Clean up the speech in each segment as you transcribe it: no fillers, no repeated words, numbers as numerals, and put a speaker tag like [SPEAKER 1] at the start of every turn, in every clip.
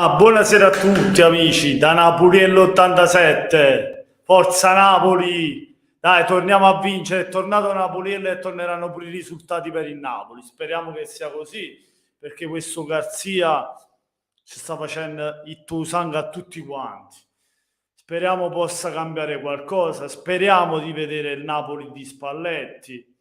[SPEAKER 1] Buonasera a tutti amici da Napoliello 87, forza Napoli, dai torniamo a vincere, è tornato Napoliello e torneranno pure i risultati per il Napoli, speriamo che sia così perché questo Garzia ci sta facendo il tuo sangue a tutti quanti, speriamo possa cambiare qualcosa, speriamo di vedere il Napoli di Spalletti.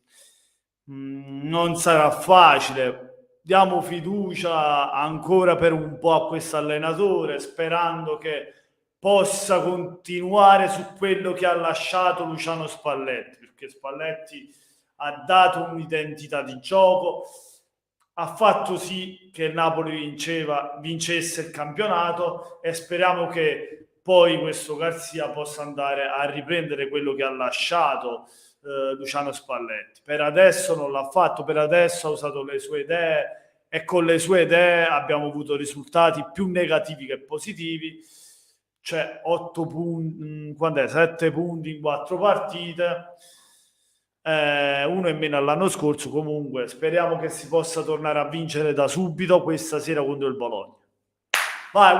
[SPEAKER 1] Non sarà facile, diamo fiducia ancora per un po' a questo allenatore, sperando che possa continuare su quello che ha lasciato Luciano Spalletti, perché Spalletti ha dato un'identità di gioco, ha fatto sì che il Napoli vincesse il campionato e speriamo che poi questo Garzia possa andare a riprendere quello che ha lasciato Luciano Spalletti. Per adesso non l'ha fatto, per adesso ha usato le sue idee e con le sue idee abbiamo avuto risultati più negativi che positivi, cioè 8 punti, 7 punti in 4 partite, uno in meno all'anno scorso. Comunque speriamo che si possa tornare a vincere da subito questa sera contro il Bologna. Vai,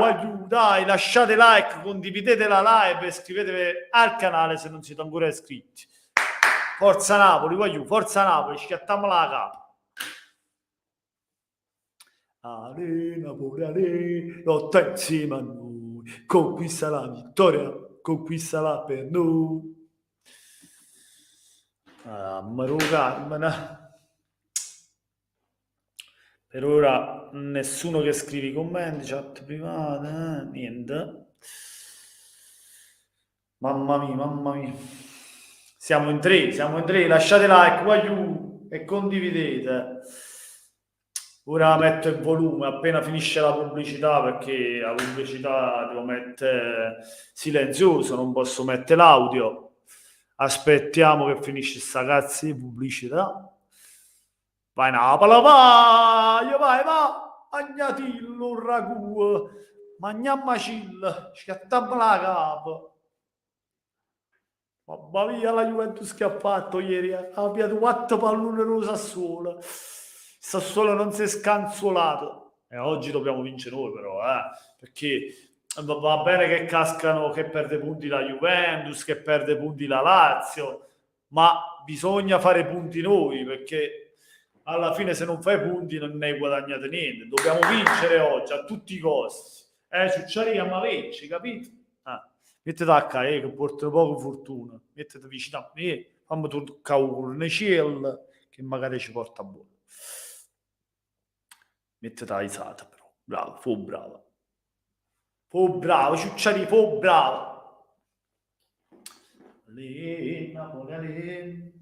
[SPEAKER 1] dai, lasciate like, condividete la live e iscrivetevi al canale se non siete ancora iscritti. Forza Napoli, forza Napoli, schiattiamo la capa. Ale, Napoli, ale, lotta insieme a noi, conquista la vittoria, conquistala per noi. Maru Carmena. Per ora nessuno che scrive i commenti, chat privata, niente. Mamma mia. Siamo in tre, lasciate like, e condividete. Ora metto il volume appena finisce la pubblicità perché la pubblicità devo mettere silenzioso, non posso mettere l'audio. Aspettiamo che finisce sta cazzo di pubblicità. Vai Napoli, vai, agnatillo, un ragù, magnamacil, scattammo la capa. Mamma mia, la Juventus che ha fatto ieri, ha piato 4 pallone rosa sola. Sassuolo non si è scanzolato. E oggi dobbiamo vincere noi però, perché va bene che cascano, che perde punti la Juventus, che perde punti la Lazio, ma bisogna fare punti noi, perché alla fine se non fai punti non ne hai guadagnato niente. Dobbiamo vincere oggi a tutti i costi. Ciucciaria, ma vinci, capito? Mettete a che portano poco fortuna, mettete vicino a me, fammi toccare un corniciello che magari ci porta a buono. Mettete la risata però, bravo, fu bravo, Ciucciari, fu bravo. Napoli,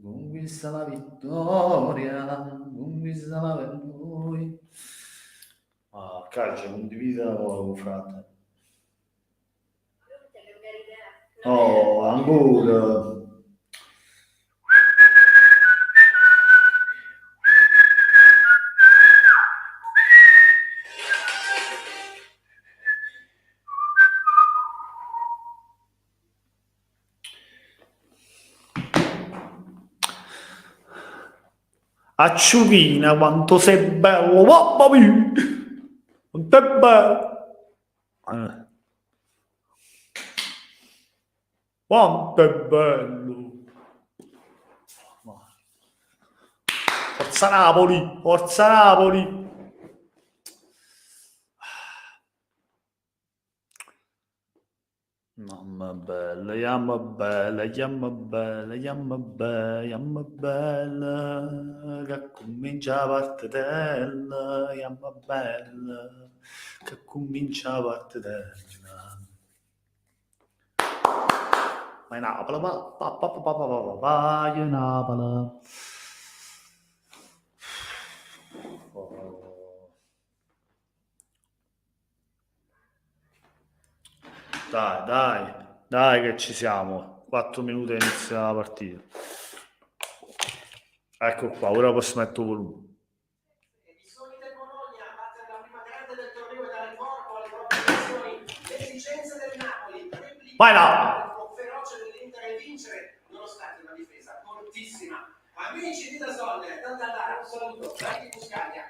[SPEAKER 1] conquista la vittoria, conquista la per noi. Calcio, condivisa con frate. Oh, ancora. Acciuchina, quanto sei bello, mamma mia, quanto è bello. Quanto è bello. Forza Napoli, forza Napoli. Mamma bella, yamma bella, che comincia la partitella, yamma bella, che comincia la partitella. Vai Napoli, vai Napoli. Dai che ci siamo. 4 minuti e inizia la partita. Ecco qua, ora posso mettere il volume. I sogni del Bologna, battere la prima grande del torneo e dare corpo alle proprie ambizioni, le esigenze del Napoli, vai Napoli! Il feroce dell'Inter e vincere, nonostante una difesa fortissima.
[SPEAKER 2] Amici di Dazon, non andare, un saluto, Franchi Buscaglia,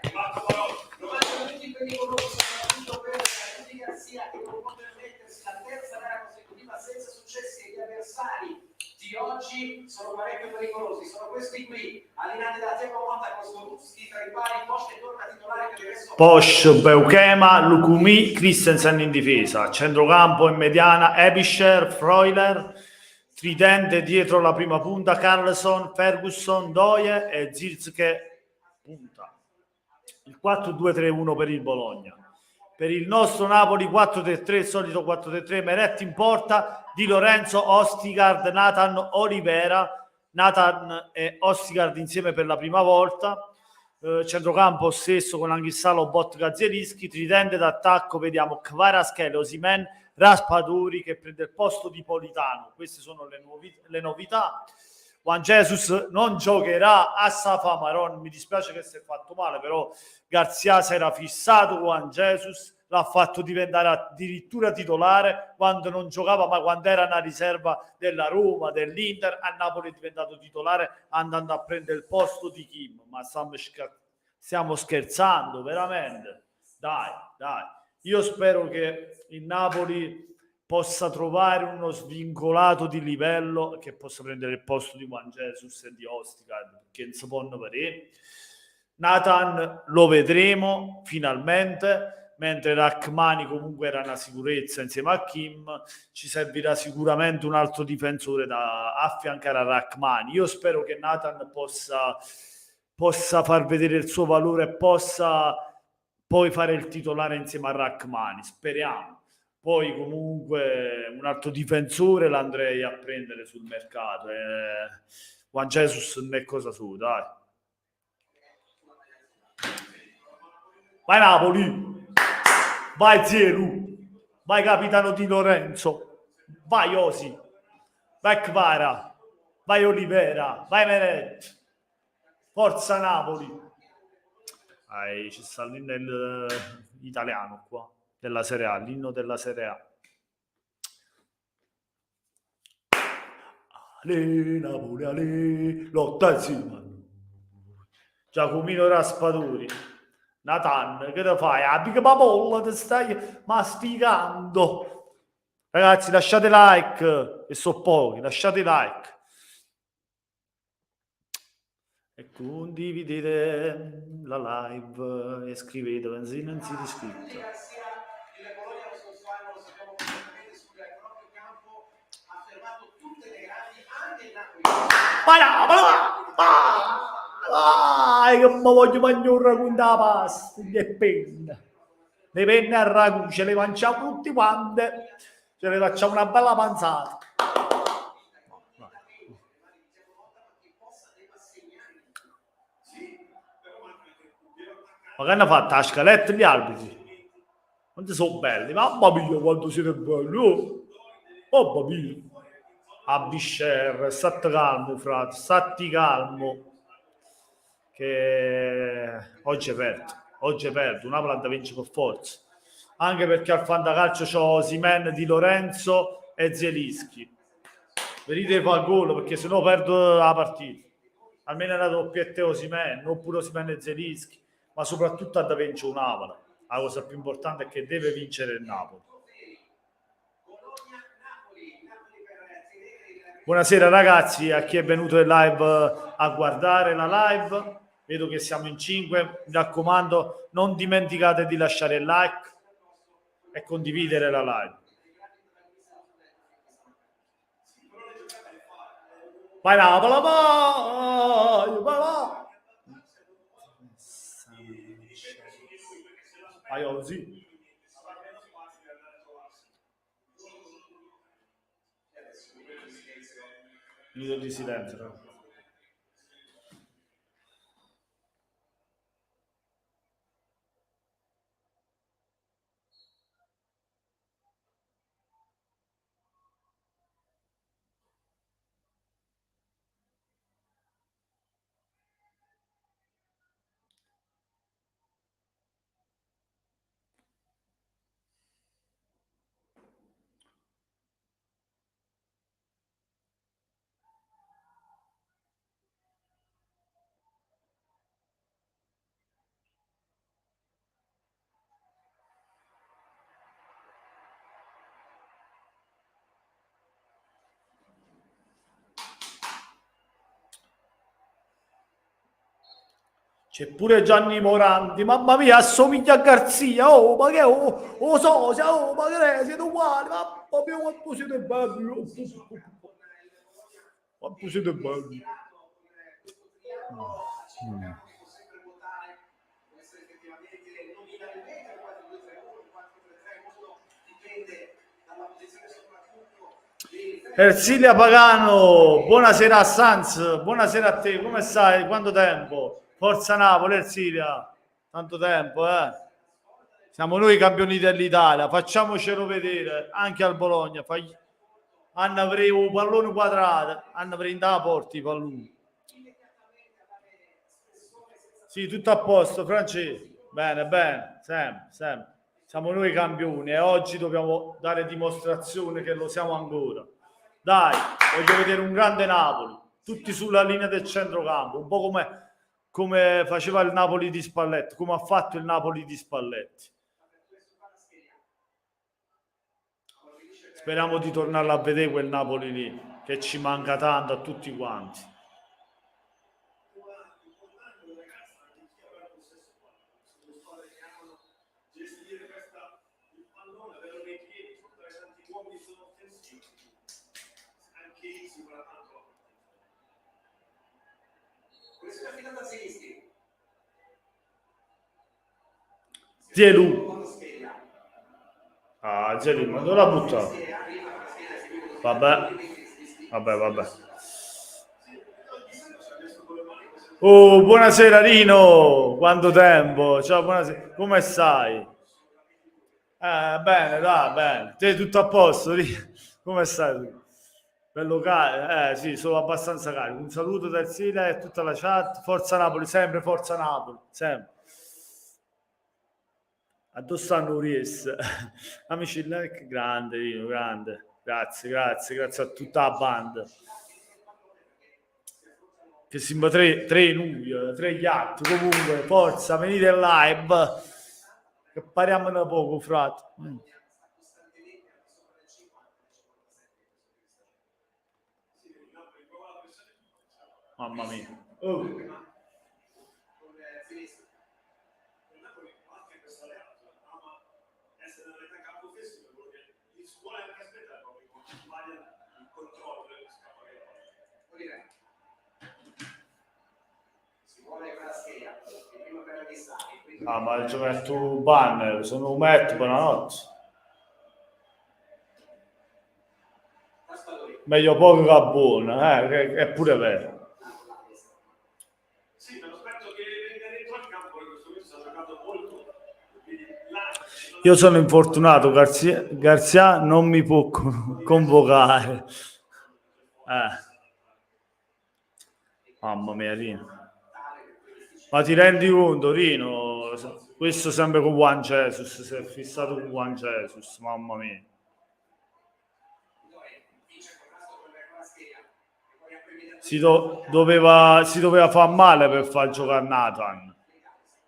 [SPEAKER 2] momenti pericolosi soprattutto per Rudy Garzia che non può permettersi la terza gara consecutiva senza successi e gli avversari di oggi sono parecchio pericolosi, sono questi qui, allenati da Temo Monta con Skorupski tra i pari, Posch che torna titolare per il resto.
[SPEAKER 1] Posch, Beukema, Lukumi, Christensen in difesa, centrocampo in mediana, Ebischer, Freuler, tridente dietro la prima punta, Carlson, Ferguson, Doie e Zirzke punta. Il 4-2-3-1 per il Bologna. Per il nostro Napoli 4-3-3, solito 4-3-3, Meretti in porta, Di Lorenzo, Ostigard, Nathan, Olivera, Nathan e Ostigard insieme per la prima volta. Centrocampo stesso con Anghissalo, Botka, Zielinski, tridente d'attacco vediamo Kvaratskhelia, Osimhen, Raspadori che prende il posto di Politano. Queste sono le novità. Juan Jesus non giocherà a Safa Maron, mi dispiace che si è fatto male, però Garzia si era fissato Juan Jesus, l'ha fatto diventare addirittura titolare quando non giocava, ma quando era una riserva della Roma, dell'Inter, a Napoli è diventato titolare andando a prendere il posto di Kim. Ma stiamo scherzando, veramente? Dai. Io spero che il Napoli possa trovare uno svincolato di livello che possa prendere il posto di Juan Jesus e di Ostigard, perché non si può vedere. Nathan lo vedremo finalmente, mentre Rachmani comunque era una sicurezza insieme a Kim. Ci servirà sicuramente un altro difensore da affiancare a Rachmani. Io spero che Nathan possa far vedere il suo valore e possa poi fare il titolare insieme a Rachmani, speriamo. Poi comunque un altro difensore l'andrei a prendere sul mercato. Juan Jesus non è cosa sua, dai. Vai Napoli, vai Zieru, vai capitano Di Lorenzo, vai Osi, vai Kvara, vai Olivera, vai Meret, forza Napoli. Ci sta l'inno italiano qua, della Serie A, l'inno della Serie A. Ale, Napoli, ale, lotta insieme. Giacomino Raspadori. Nathan, che te fai? A big papolla ti stai masticando. Ragazzi, lasciate like, che so pochi, lasciate like. E condividete la live e scrivete se non siete iscritti. Che mi voglio mangiare un ragù da pasta, che penna. Le penne a ragù, ce le mangiamo tutti quanti, ce le facciamo una bella panzata. Ma che hanno fatto la scaletta gli arbitri? Quanti sono belli, mamma mia quanto siete belli, oh mamma mia. A Biscer, state calmo frate, stati calmo che oggi è perdo, una planta vince con forza, anche perché al fantacalcio c'ho Osimhen, Di Lorenzo e Zielinski. Venite fa il gol perché sennò perdo la partita, almeno la doppietta Osimhen, oppure Osimhen e Zielinski, ma soprattutto ha da vincere un Napoli. La cosa più importante è che deve vincere il Napoli. Buonasera ragazzi, a chi è venuto in live a guardare la live, vedo che siamo in 5, mi raccomando non dimenticate di lasciare il like e condividere la live. Vai Napoli, vai Ozzy. Minuto di silenzio. C'è pure Gianni Morandi, mamma mia, assomiglia a Garzia, oh, ma che, oh, Sosia, oh, ma che siete uguali, mamma mia, quanto siete belli, quanto siete belli. Ersilia Pagano, buonasera a Sanz, buonasera a te, come stai? Quanto tempo? Forza Napoli, Ersilia, tanto tempo, eh? Siamo noi i campioni dell'Italia, facciamocelo vedere anche al Bologna. Hanno avrei un pallone quadrato, hanno prendere la porta i palloni. Sì, tutto a posto, Francesco. Bene, bene, sempre, sempre. Siamo noi i campioni e oggi dobbiamo dare dimostrazione che lo siamo ancora. Dai, voglio vedere un grande Napoli, tutti sulla linea del centrocampo, un po' come faceva il Napoli di Spalletti, come ha fatto il Napoli di Spalletti. Speriamo di tornarla a vedere quel Napoli lì, che ci manca tanto a tutti quanti. Zelu. Ah, Zelu, ma dove l'ha buttato? Vabbè. Oh, buonasera Rino, quanto tempo? Ciao, buonasera, come stai? Bene, dai, bene. Te tutto a posto, Rino? Come stai? Bello carico, sì, sono abbastanza carico. Un saluto da Ersilia e tutta la chat. Forza Napoli, sempre Forza Napoli, sempre. Addosso stanno Ries. Amici, grande, Rino, grande. Grazie a tutta la banda. Che siamo tre in uno, tre gatti, comunque, forza, venite in live, che pariamo da poco, frate. Mamma mia. Oh. Ah, ma ci metto un banner, sono un metto, buonanotte. Meglio poco che buono, che è pure vero. Sì, me lo aspetto che venga dentro al campo, perché questo ha giocato molto. Io sono infortunato, Garzia non mi può convocare. Mamma mia, Rino. Ma ti rendi conto, Rino? Questo sempre con Juan Jesus, si è fissato con Juan Jesus, mamma mia. Si doveva far male per far giocare Nathan.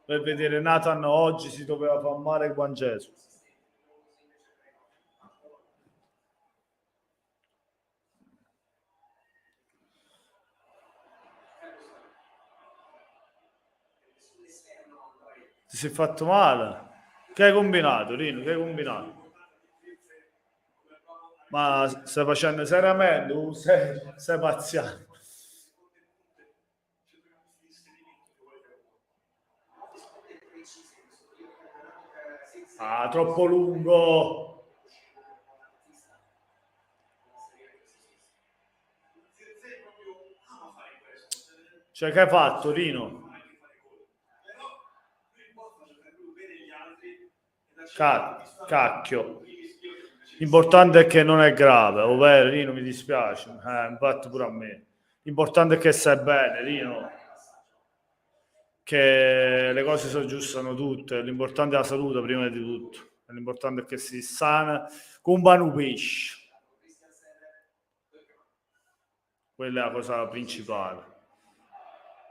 [SPEAKER 1] Per vedere Nathan oggi si doveva far male Juan Jesus. Ti sei fatto male? Che hai combinato, Rino? Che hai combinato? Ma stai facendo seriamente o stai pazziando? Ah, troppo lungo. Cioè, che hai fatto, Rino? Cacchio. L'importante è che non è grave, ovvero Rino, mi dispiace, infatti pure a me. L'importante è che stai bene, Rino, che le cose si aggiustano tutte, l'importante è la salute prima di tutto, l'importante è che si sana come un pesce. Quella è la cosa principale.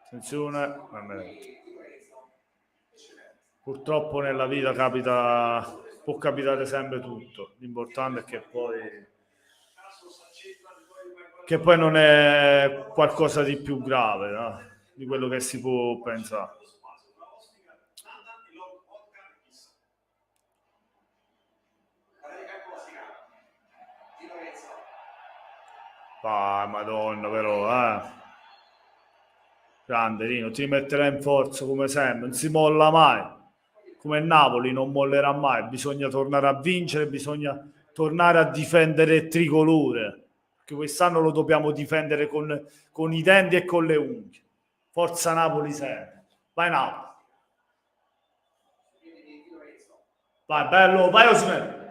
[SPEAKER 1] Attenzione, purtroppo nella vita può capitare sempre tutto. L'importante è che poi non è qualcosa di più grave, no? Di quello che si può pensare. Vai, Madonna, però, grande Rino, ti metterà in forza come sempre, non si molla mai. Come il Napoli non mollerà mai, bisogna tornare a vincere, bisogna tornare a difendere il tricolore, perché quest'anno lo dobbiamo difendere con i denti e con le unghie. Forza Napoli sempre. Vai Napoli. Vai, bello, vai Osimhen.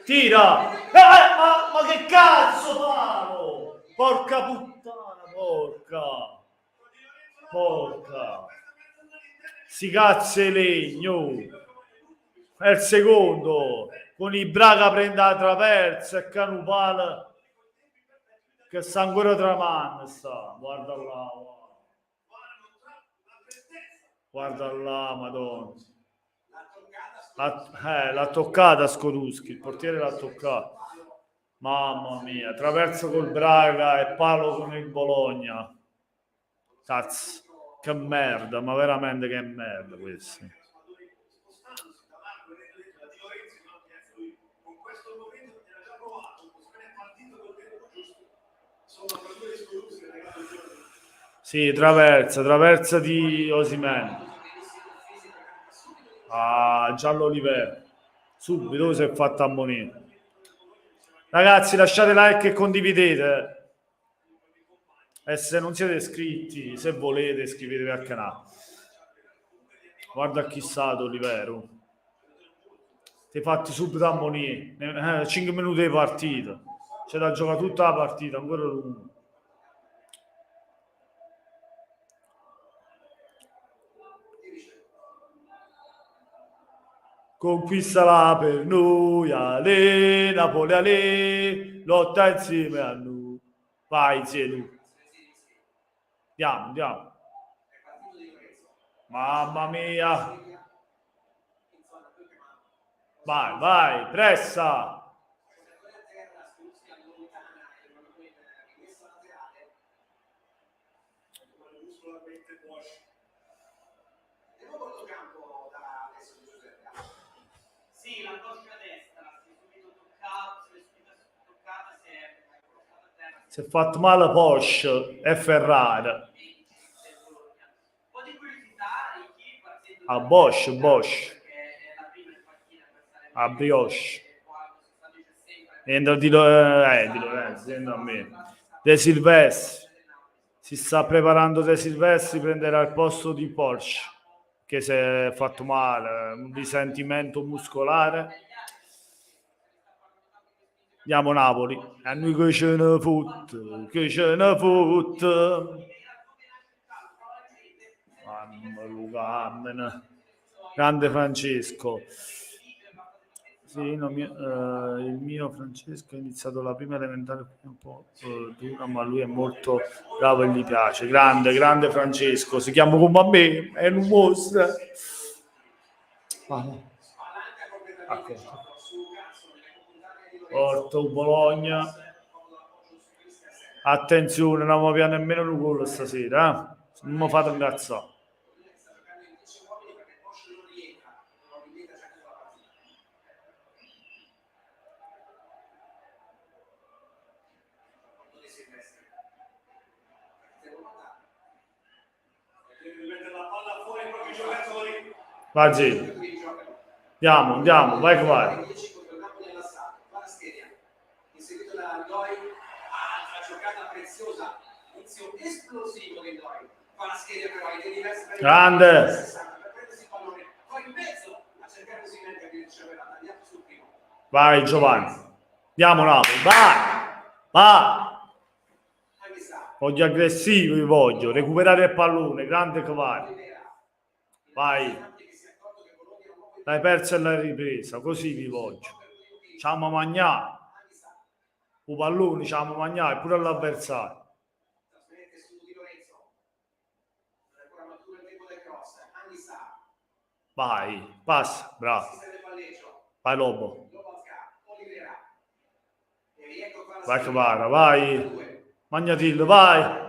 [SPEAKER 1] Tira! Ma che cazzo famo? Porca puttana, porca. Si cazzo legno. È il secondo. Con i Braga prende la traversa e Canupala che sta ancora tramando. Guarda là, guarda là, Madonna. L'ha toccata Skorupski, il portiere l'ha toccata. Mamma mia, traverso col Braga e palo con il Bologna. Cazzo, che merda, ma veramente che merda questo. Sì, traversa di Osimhen. Giallo Oliver. Subito si è fatto ammonire. Ragazzi, lasciate like e condividete. E se non siete iscritti, se volete, iscrivetevi al canale. Guarda chi stato, Olivero. Ti fatti subito ammonire. 5 minuti di partita. C'è da giocare tutta la partita, ancora lungo. Conquistala per noi, Ale, Napoli, Ale, lotta insieme a noi. Vai, Zelu. Andiamo. Mamma mia. Vai, pressa.
[SPEAKER 2] Sì, la coscia a destra, si è subito toccata,
[SPEAKER 1] si è fatto male Porsche e Ferrari. A Bosch. A Brioche. Entra di Lorenzo, entra a me. De Silvestri. Si sta preparando De Silvestri, prenderà il posto di Porsche, che si è fatto male, un risentimento muscolare. Andiamo Napoli, a noi che ce ne fotte. Mamma, grande Francesco. Sì, no, il mio Francesco ha iniziato la prima elementare un po' dura, ma lui è molto bravo e gli piace. Grande Francesco, si chiama come a me, è un mostro. Porto Bologna. Attenzione, non mi piace nemmeno un gol stasera, non mi fate incazzare. Vai, andiamo, vai che vai.
[SPEAKER 2] Inserito da Doi, altra giocata preziosa, inizio esplosivo di Doi. Fa la scheda però ai diversi
[SPEAKER 1] grande.
[SPEAKER 2] Per prendersi il pallone, poi in mezzo a cercare così che riceveva tagliato sul primo.
[SPEAKER 1] Vai Giovanni, andiamo Napoli, vai. Voglio aggressivi, voglio recuperare il pallone, grande Cavalli. Vai. L'hai perso la ripresa, così vi voglio. Ciamo mangiare. Un pallone ciamo mangiare pure all'avversario. Vai, passa, bravo. Vai Lobo. Vai Cavara, vai. Magnatillo, vai.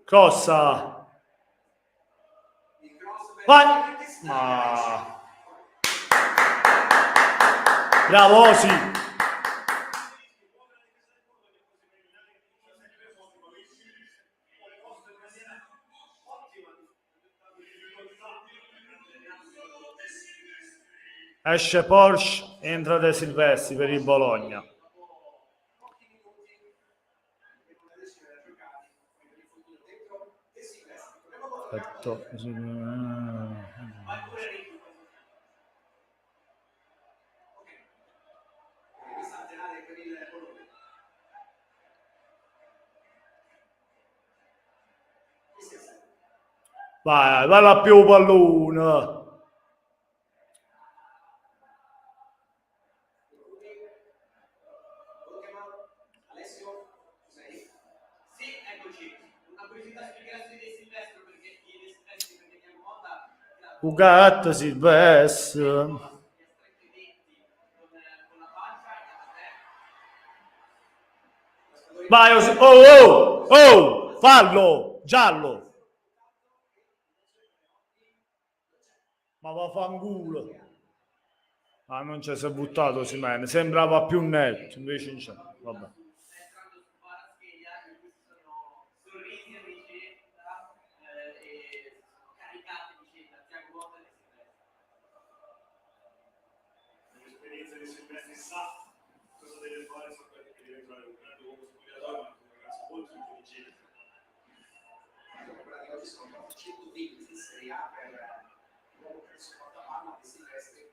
[SPEAKER 1] Crossa. Vai! Ma... Bravo Osi! Esce Porsche, entra De Silvestri per il Bologna. Perfetto. Vai, vai là più pallone. Ugat Silvestri. Vai, oh, fallo, giallo. Ma vaffanculo. Ah, non ci si è buttato Simene, sembrava più netto, invece non c'è. Vabbè.
[SPEAKER 3] L'esperienza di Silvestri sa cosa deve fare su quelli che diventare un grande uomo spogliatoio, ma anche un ragazzo molto intelligente.
[SPEAKER 2] Oggi sono 120 in Serie A per l'uomo che supporta Parma di Silvestri.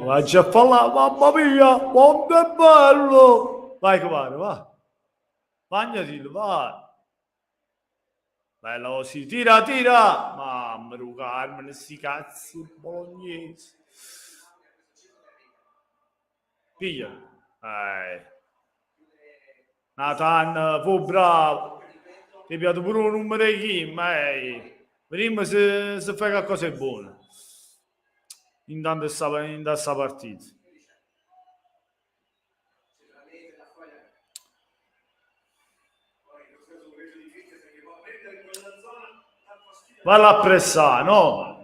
[SPEAKER 1] Va già a parlare, mamma mia, quanto è bello! Vai che va. Bagnati, vai. Bella così, tira! Mamma mia, Carmen, sti cazzi bolognesi. Piglia. Nathan, fu bravo. Ti piace pure un numero di Kim, vediamo se fai qualcosa di buono. Intanto in questa partita. Valla a pressare, no?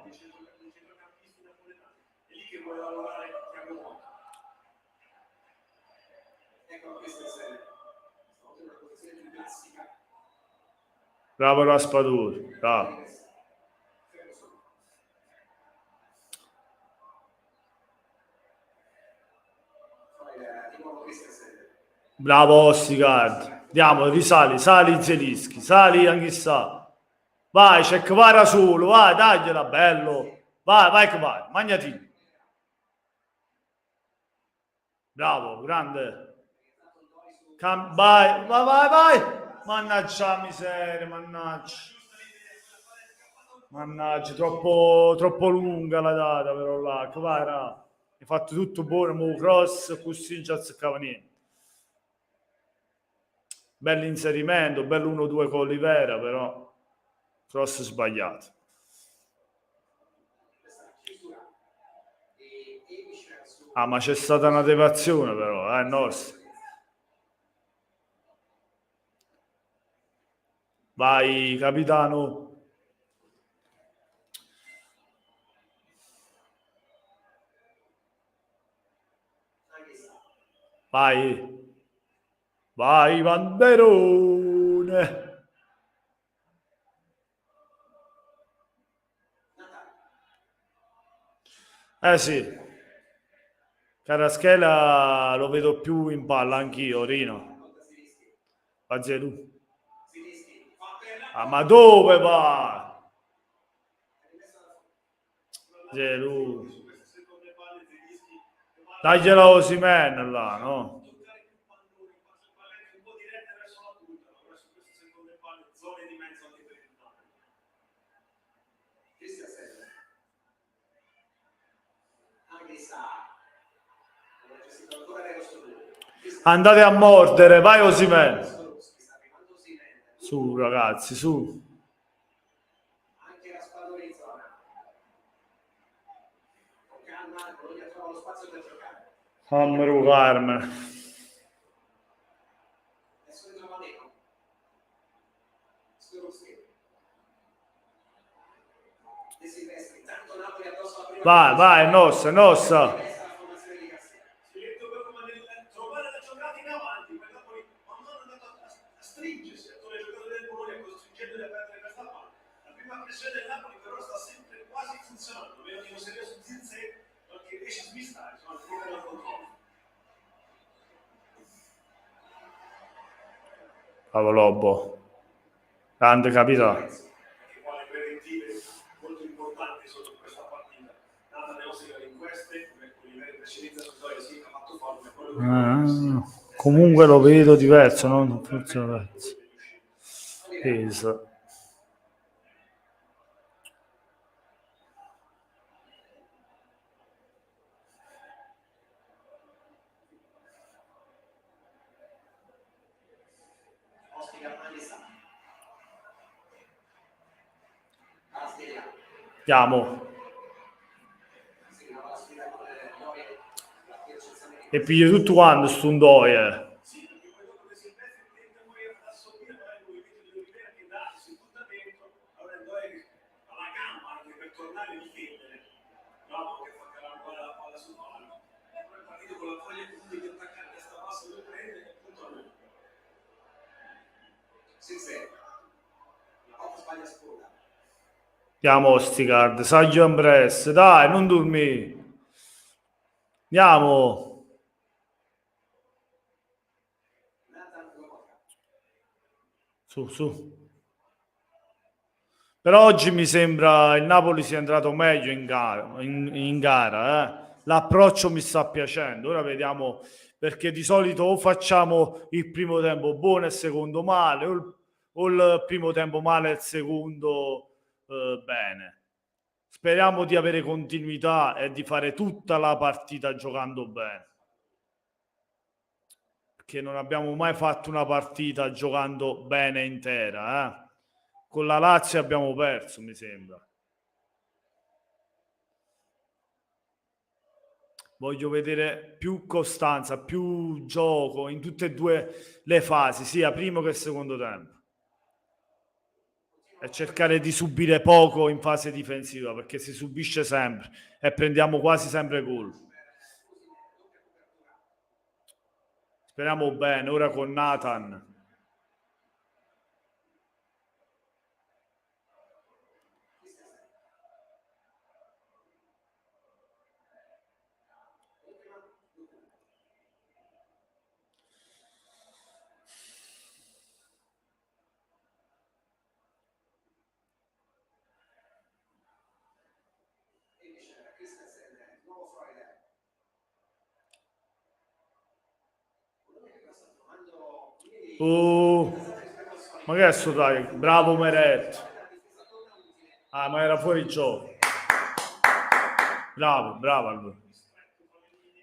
[SPEAKER 1] Bravo Raspadori, bravo. Bravo Ostigard. Andiamo, risali, sali Zelischi, sali anche sta. Vai, c'è Kvara solo, vai, dagliela, bello. Vai Kvara, magnati. Bravo, grande. Vai. Mannaggia miseria, mannaggia, troppo lunga la data però là, Kvara. Hai fatto tutto buono, mo cross, così non ci azzeccava niente. Bell'inserimento, bello 1-2 con Olivera, però cross sbagliato. Ah, ma c'è stata una deviazione però, nostra. Vai, capitano. Vai, Banderone. Sì. Caraschella lo vedo più in palla anch'io, Rino. Fazzeru. Ah, ma dove va? Zelu. Tagliela Osimhen là, no? Andate a mordere, vai Osimhen. Su ragazzi, su. Amro Carmen. Vai, vai, è nostra, è nostra.
[SPEAKER 2] Questa è la formazione di Garzia.
[SPEAKER 3] Si vede proprio come nel trovare la giocata in avanti, per Napoli man mano è andato a stringersi attorno ai giocatori del Bologna, costringendoli a perdere questa palla. La prima pressione del Napoli però sta sempre quasi funzionando, meno di uno serioso Zinzè, perché riesce a smistare, insomma, a tenere il controllo.
[SPEAKER 1] Pavolobbo, grande capitano.
[SPEAKER 3] Che quale preventive molto importanti sotto questa partita. Nata Neosega in queste, come con i livelli precedenti a Sotoria, sì, ha fatto fallo, ma quello che
[SPEAKER 1] Comunque lo vedo diverso, no? Non funziona diverso. Peso. Andiamo. E piglio tutto quanto sto un doie.
[SPEAKER 3] sì, perché poi dopo che si investe tenta poi a assorbire magari il movimento di Olivera che dà, si butta dentro, allora il Doe alla gamba anche per tornare a difendere. Bravo che fa carambare la palla sul palo. Poi è partito con la voglia comunque di attaccare testa bassa, lui prende e punto a lui.
[SPEAKER 2] 6-0. La volta sbaglia sputa.
[SPEAKER 1] Andiamo, Ostigard, Saggio Ambress, dai, non dormi. Andiamo. Su, su. Però oggi mi sembra il Napoli sia entrato meglio in gara. L'approccio mi sta piacendo. Ora vediamo, perché di solito o facciamo il primo tempo buono e il secondo male, o il primo tempo male e il secondo bene. Speriamo di avere continuità e di fare tutta la partita giocando bene. Perché non abbiamo mai fatto una partita giocando bene intera. Con la Lazio abbiamo perso, mi sembra. Voglio vedere più costanza, più gioco in tutte e due le fasi, sia primo che secondo tempo. E cercare di subire poco in fase difensiva, perché si subisce sempre e prendiamo quasi sempre gol. Speriamo bene, ora con Nathan. Ma che è sto dai? Bravo Meret. Ah, ma era fuori gioco. Bravo, bravo allora.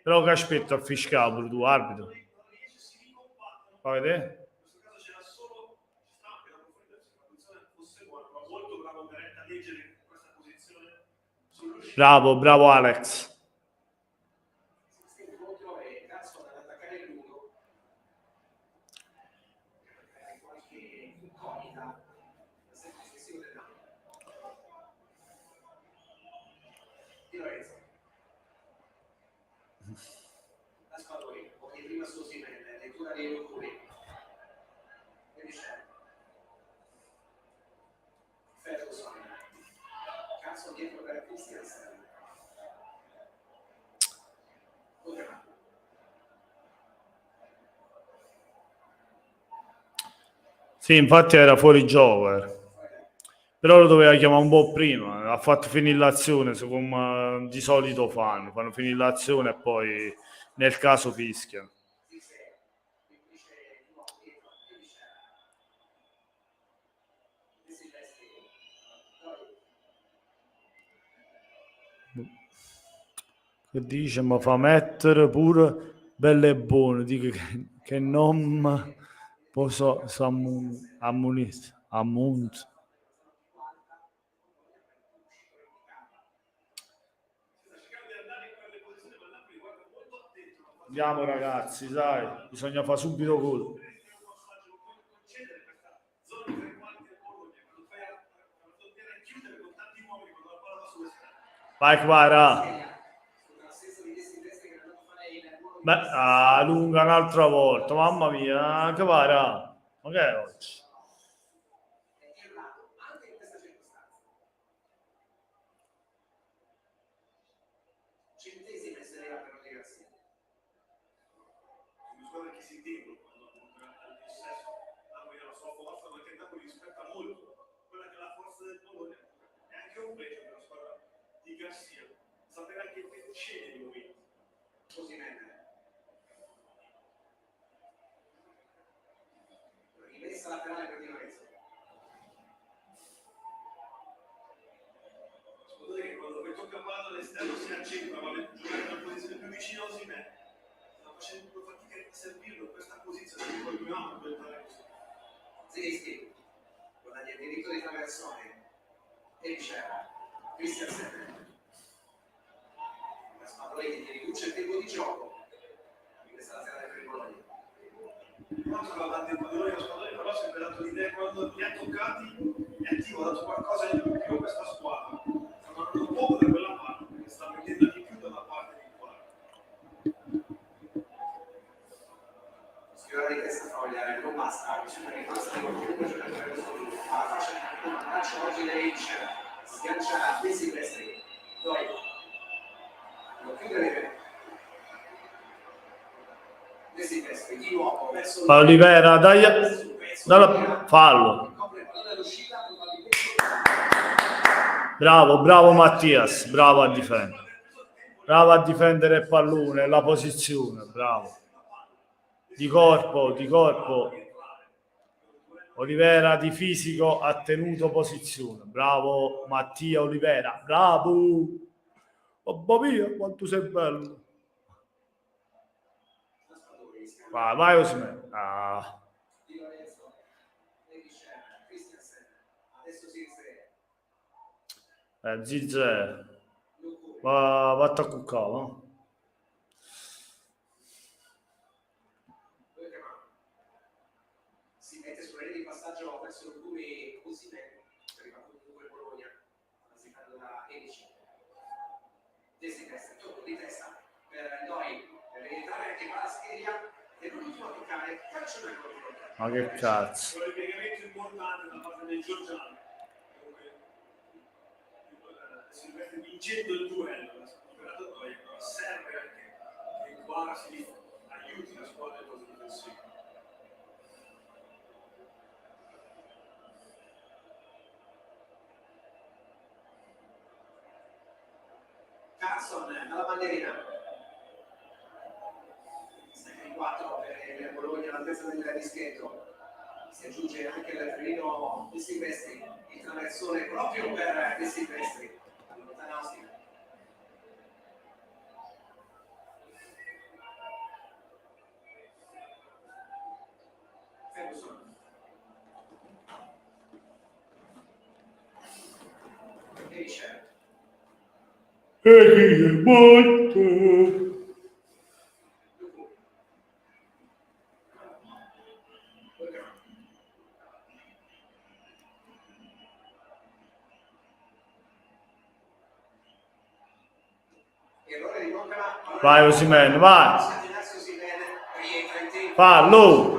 [SPEAKER 1] Però che aspetta a fiscale pure tu, arbitro. Fa vedere?
[SPEAKER 3] In questo caso c'era solo, ci stava anche la posizione fosse buona, ma molto bravo Beretta a leggere questa posizione.
[SPEAKER 1] Bravo, bravo Alex. Sì, infatti era fuori gioco. Però lo doveva chiamare un po' prima. Ha fatto finire l'azione, come di solito fanno. Fanno finire l'azione e poi nel caso fischiano. Che dice, ma fa mettere pure belle e buone, dico che non posso ammunire. Andiamo ragazzi, dai, bisogna fare subito gol. Vai Kvara.
[SPEAKER 2] L'assenza di destra che è andato a fare il ruolo di
[SPEAKER 1] Beh, lunga un'altra volta, mamma mia, Kvara. Ma che è oggi?
[SPEAKER 2] è errato anche in questa circostanza. Centesima essere per Rodi Garcia.
[SPEAKER 3] Una squadra che si intendono quando al possesso. Napoli ha la sua forza, ma che Napoli rispetta molto quella che è la forza del Bologna. È anche un pregio per la squadra di Garcia. Sapere anche che sceglie di momenti.
[SPEAKER 2] Così bene. Rimessa laterale per Di Lorenzo.
[SPEAKER 3] Scusate che quando poi tocca palla all'esterno si accentra, ma giocare nella posizione più vicina a Osimhen. Sta facendo fatica a servirlo in questa posizione, che poi dobbiamo diventare così.
[SPEAKER 2] Zelinski guadagna il diritto di traversone e riceve Christiansen. Spadolini che riduce il tempo di gioco in questa laterale per il Bologna.
[SPEAKER 3] Quanto va avanti il padrone, lo Spadolini però si è dato l'idea quando li ha toccati è attivo, ha dato qualcosa di più a questa squadra. Sta andando poco da quella parte, perché sta mettendo di più dalla parte di qua.
[SPEAKER 2] Sfiora di testa Foglia, non basta, bisogna che passa di qualcuno giocare per solo alla faccia di un abbraccio oggi lei sgancia dei Silvestri. Doi. Lo chiude dei Silvestri, di nuovo verso
[SPEAKER 1] Olivera, dai, fallo.
[SPEAKER 2] copre il pallone all'uscita, probabilmente
[SPEAKER 1] Bravo Mattias, bravo a difendere. Bravo a difendere il pallone, la posizione, bravo. Di corpo. Olivera di fisico ha tenuto posizione. Bravo Mattia Olivera, bravo. Mamma mia, quanto sei bello. Vai Osimhen. Ah.
[SPEAKER 2] Di Lorenzo e dice Christiansen. Adesso si insere.
[SPEAKER 1] Zizze. Va a cuccare, no?
[SPEAKER 2] Si mette sulla linea di passaggio verso il Luguri Osimhen, arriva comunque il Bologna, transitando da Edici. Desinveste, tocco di testa per Noi, per rientrare anche qua la scheda, e l'ultimo a toccare, calcio nel gol.
[SPEAKER 1] Ma che cazzo.
[SPEAKER 3] Un ripiegamento importante da parte del Giorgiano. Silvestri vincendo il duello, l'operatore serve anche che Kvara si aiuti la squadra del posto difensivo.
[SPEAKER 2] Carson alla bandierina. 4 per il Bologna all'altezza del dischetto. Si aggiunge anche il treno di Silvestri, il traversone proprio per De Silvestri. Allontanarsi. Ferguson. Esce.
[SPEAKER 1] E chi è morto? Vai Osimhen, vai. Fallo.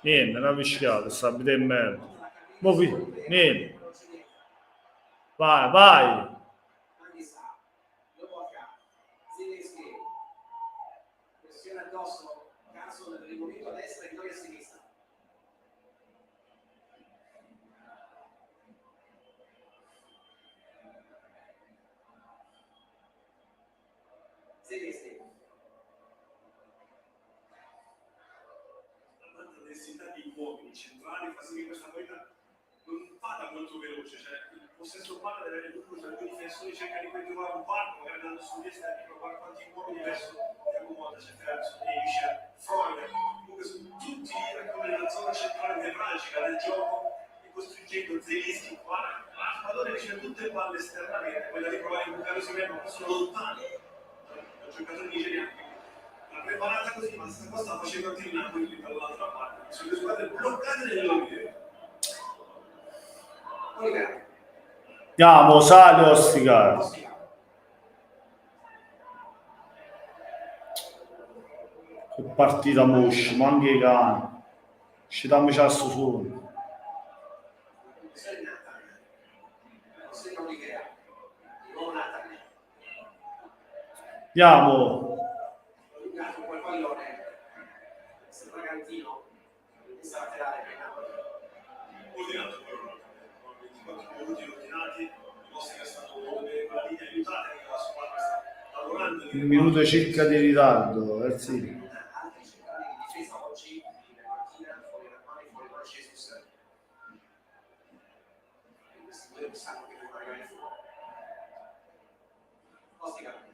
[SPEAKER 1] Niente, una fischiata, sta a vedere merda. Niente. Vai.
[SPEAKER 2] Pressione addosso, Carson del rimovimento a destra e Noi a sinistra. Silvestri.
[SPEAKER 3] La tanta densità di uomini centrali fa sì che questa partita non vada molto veloce, cioè il possesso palla deve avere tutto, cioè i difensori cercano di trovare un parco, magari andando su destra e provare quanti uomini verso che accomoda, c'è Ferguson, Escher, Freud, comunque sono tutti come nella zona centrale nevralgica del gioco e costringendo Zelinski qua, il pallone riceve tutte le palle esternamente, quella di provare a bucare su me, ma sono lontani dal giocatore nigeriano. La preparata così, ma questa cosa sta facendo anche il Napoli dall'altra parte, sono le squadre bloccate nelle loro idee.
[SPEAKER 2] Olivera.
[SPEAKER 1] Andiamo, sali Ostica. Che partita moscia, ma anche i cani. Ci dammi cesso solo. Andiamo.
[SPEAKER 2] Allungato quel pallone, sembra Cantino, inizia a laterale per Napoli.
[SPEAKER 3] Ordinato però, 24 minuti ordinati, i nostri che stanno con la linea aiutata che la squadra sta lavorando.
[SPEAKER 1] Un minuto circa di ritardo, sì.
[SPEAKER 2] Altri centrali di difesa oggi, in panchina, fuori Ramani, fuori Don Jesus. Questi due sanno che devono arrivare fuori. Ostica.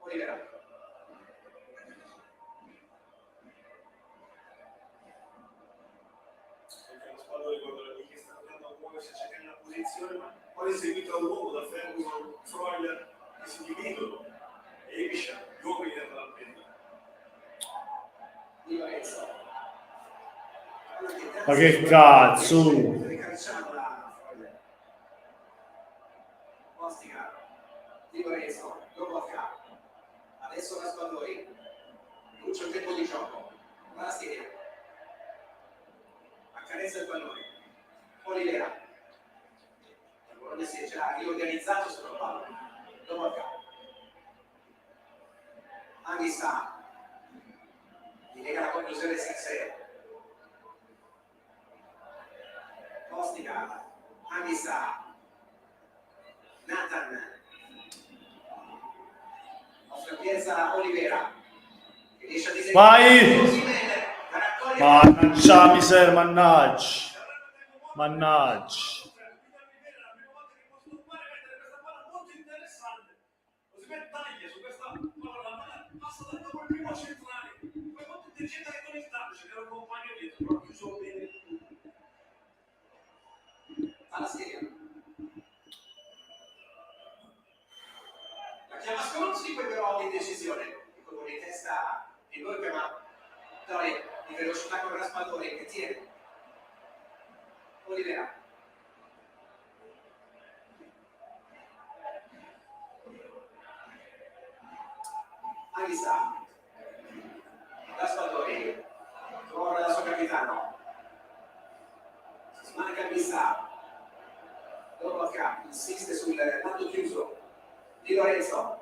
[SPEAKER 2] Olivera.
[SPEAKER 3] Anche lo spallone ricorda che sta andando a muoversi a cercare la posizione, ma poi seguito da un uomo, da Ferguson, Freuler, che si dividono e Ebisha, gli uomini dentro la penna.
[SPEAKER 2] Di Lorenzo.
[SPEAKER 1] Ma che cazzo?
[SPEAKER 2] Ricacciamola, Freuler. Ostica. Di Lorenzo. Lobotka. Adesso Raspadori. Non c'è un tempo di gioco. Va la scheda. Accarezza il pallone. Olivera. Il Bologna si è già riorganizzato sul pallone. Lobotka. Anghissà. Gli lega la conclusione 6-0. Ostica. Anghissà. Nathan. Offre piazza Olivera. Che riesce a disegnare.
[SPEAKER 1] Vai! Mannaggia miseria, mannaggia. Mannaggia.
[SPEAKER 2] Alla scheda. La chiama Sconzi, poi però indecisione. Il colpo di testa di Borca, ma Dori di velocità con Raspadori che tiene. Olivera. Anghissà. Raspadori. Corre dal suo capitano. Smanca Anghissà. Lobotka insiste sul lato chiuso. Di Lorenzo.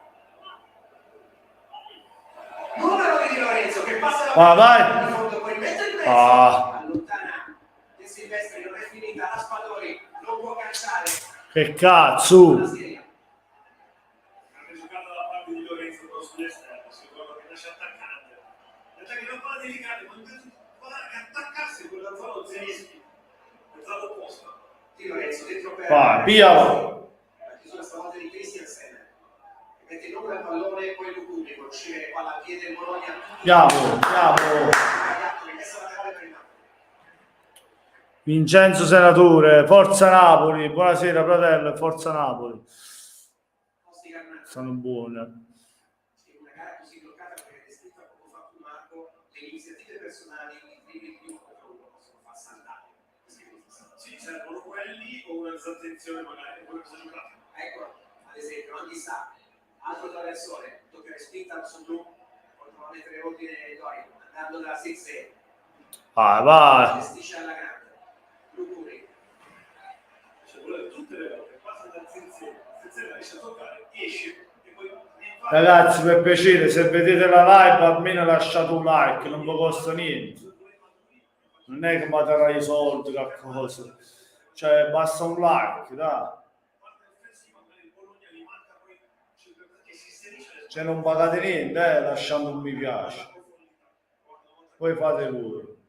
[SPEAKER 2] Numero di Lorenzo che passa la
[SPEAKER 1] Vai!
[SPEAKER 2] in fondo, poi mette il pezzo. Allontana De Silvestri, non è finita. Raspadori non può calciare.
[SPEAKER 1] Che cazzo?
[SPEAKER 2] La serie.
[SPEAKER 3] Grande giocata da parte di Lorenzo però sull'esterno, si ricorda che nasce attaccante. Gli attacchi non vanno delicati, ma non guarda che attaccarsi quella zona Zelischi, nella zona opposta.
[SPEAKER 2] Di Lorenzo dentro per
[SPEAKER 1] Vai, via!
[SPEAKER 2] la chiusura stavolta di Christiansen che mette il numero al pallone e poi Lucumi con uscire palla al piede del Bologna.
[SPEAKER 1] Andiamo, andiamo.
[SPEAKER 2] Rimessa laterale per il Napoli.
[SPEAKER 1] Vincenzo Senatore, Forza Napoli. Buonasera fratello, Forza Napoli.
[SPEAKER 2] Ostica Arnazzo.
[SPEAKER 1] Sono buone.
[SPEAKER 2] Una gara così bloccata perché è descritta come fa tu Marco, le iniziative personali di uno contro uno possono far saltare.
[SPEAKER 3] Sì, servono quelli o una disattenzione magari, quello che si è giocato.
[SPEAKER 2] Ecco, ad esempio, Anghissà, altro traversone, toccare spinta su blu, poi prova a mettere ordine Dori, andando da 6-0.
[SPEAKER 1] Vai.
[SPEAKER 2] Gestisce alla grande. Lucuri.
[SPEAKER 3] Cioè, volete tutte le volte, passa da Zenzella, riesce a toccare, esce e poi
[SPEAKER 1] Ragazzi, per piacere, se vedete la live almeno lasciate un like, non vi costa niente. Non è che mi darà i soldi, che cosa. Cioè, basta un like, dai. Cioè, non pagate niente, lasciando un mi piace. Poi fate voi.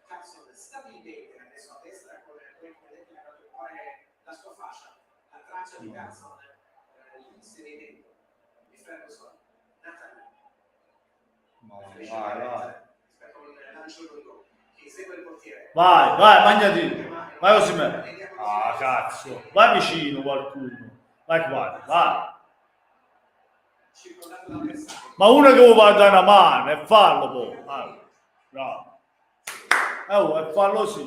[SPEAKER 2] Cazzo, stabilmente adesso a destra con il la sua fascia, la traccia di Cazzo, l'inserimento di Ferguson, Nathan.
[SPEAKER 1] Vai.
[SPEAKER 2] Rispetto a un lancio lungo che segue il portiere.
[SPEAKER 1] Vai, mangiati. Vai così me. Ah, cazzo. Vai vicino qualcuno. Vai.
[SPEAKER 2] Circondato dall'avversario.
[SPEAKER 1] Ma uno che vuole dare una mano e fallo poi. Bravo. Oh, e fallo sì.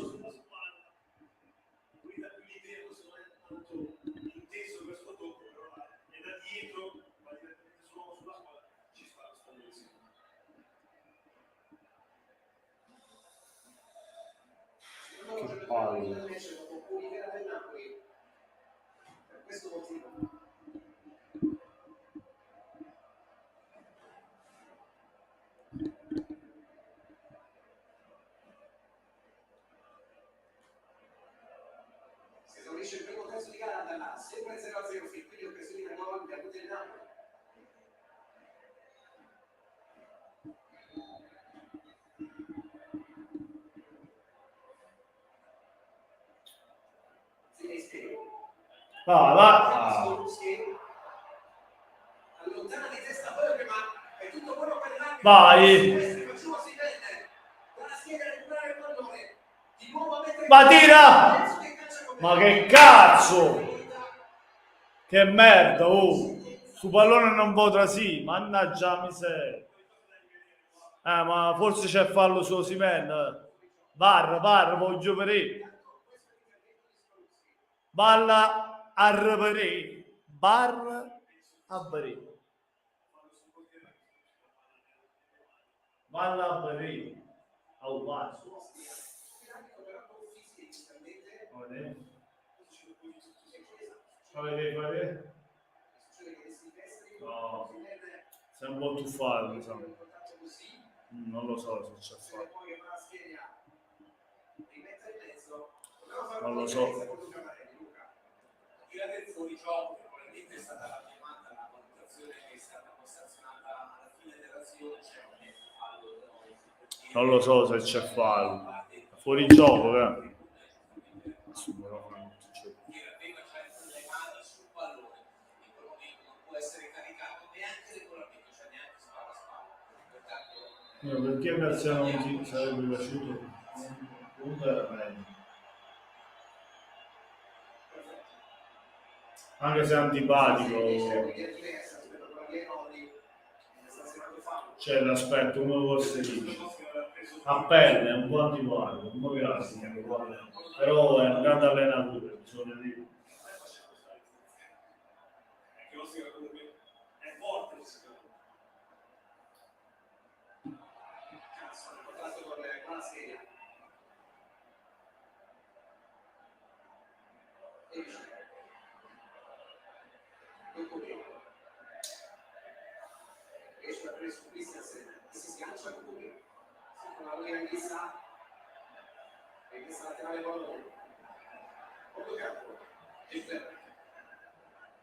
[SPEAKER 3] Lui da più di tempo se non è tanto intenso questo tocco, però è da dietro, va direttamente sulla spalla, ci sta questa direzione.
[SPEAKER 2] Che palle. Invece dopo Olivera del Napoli, per questo motivo. Si esaurisce il primo terzo di gara dalla sempre 0-0 fin qui, occasioni per gol per del Napoli. Zinedine.
[SPEAKER 1] Va.
[SPEAKER 2] Allontana di testa Berg, ma è tutto buono per l'arbitro.
[SPEAKER 1] Vai.
[SPEAKER 2] Facciamo si vede. Dalla schiena a recuperare il pallone. Di nuovo a mettere.
[SPEAKER 1] Ma tira! Ma che cazzo! Che merda, oh! Su pallone non potrà sì, mannaggia la miseria. Ma forse c'è fallo su Osimhen. VAR, voglio vedere. Balla a reperire. VAR a vedere. Balla a vedere. Oh, VAR. Vedete? No, sei un po' tuffato, insomma. Non lo so se c'è fatto. Non lo so.
[SPEAKER 2] Il del fuorigioco probabilmente è stata la chiamata, la valutazione che è stata postazionata alla fine dell'azione, c'è un fallo.
[SPEAKER 1] Non lo so se c'è fallo. Fuori gioco, perché Marziano non ti sarebbe piaciuto? Comunque era meglio. Anche se è antipatico, c'è l'aspetto come fosse lì. A pelle è un po' antipatico, non mi piace, però è un grande allenatore, bisogna dire.
[SPEAKER 3] È forte,
[SPEAKER 2] riesce a prendere su Christensen e si sgancia con lui con la linea Ghissa e Ghissa laterale pallone molto campo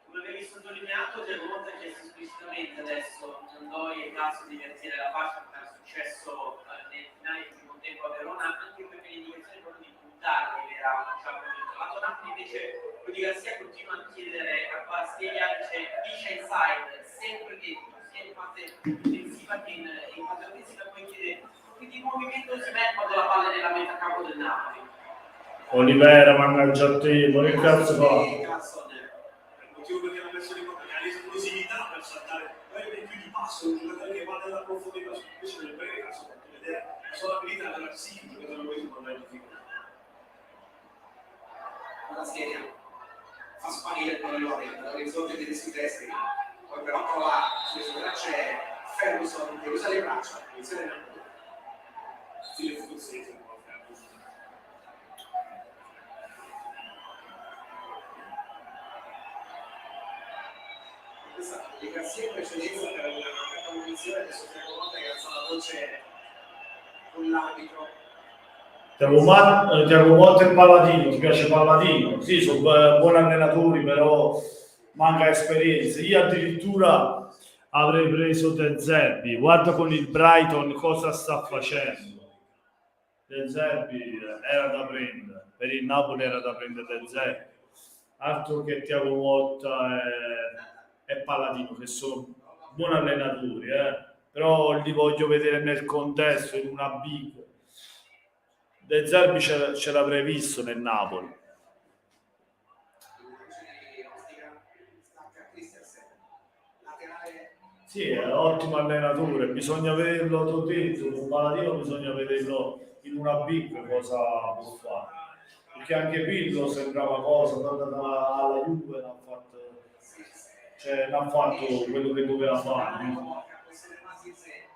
[SPEAKER 4] come avevi sottolineato, Giacomo ha chiesto esplicitamente adesso Nandoi è caso di invertire la fascia come era successo nel finale del primo tempo a Verona, anche perché le indicazioni proprio di puntare eravamo già pronti. Lato Napoli invece Rudi Garcia continua a chiedere a Bastiglia, dice inside, sempre dentro, sia in fase difensiva che in fase offensiva, poi chiede che di movimento si mette quando la palla è nella metà campo del Napoli.
[SPEAKER 1] Olivera, mannaggia a te, ma che cazzo fa?
[SPEAKER 3] Il motivo perché la versione ha l'esplosività per saltare, poi è più di passo, un giocatore che va nella profondità, invece nel breve cazzo per vedere la sua abilità della sì, un giocatore questo non è difficile.
[SPEAKER 2] la schiena fa sparire il pallone dall'orizzonte dei destri, poi però trova sulle sue braccia Ferguson che usa le braccia, inizia nel
[SPEAKER 3] Stile scozzese, un po' Ferguson.
[SPEAKER 2] questa Garcia in precedenza per una mancata munizione, adesso Tiago Motta che alza la voce con l'arbitro.
[SPEAKER 1] Tiago Motta e Palladino, ti piace Palladino? Sì, sono buoni allenatori, però manca esperienza. Io addirittura avrei preso De Zerbi. Guarda con il Brighton cosa sta facendo. De Zerbi era da prendere, per il Napoli era da prendere De Zerbi. Altro che Tiago Motta e Palladino, che sono buoni allenatori, però li voglio vedere nel contesto, in una big. De Zerbi ce l'avrei visto nel Napoli. Sì, è un ottimo allenatore, bisogna vederlo, ti ho detto, con Paladino bisogna vederlo in una big cosa può fare. Perché anche Pirlo sembrava cosa, alla Juve non ha fatto quello che doveva fare. No?
[SPEAKER 2] Può essere quasi il zero.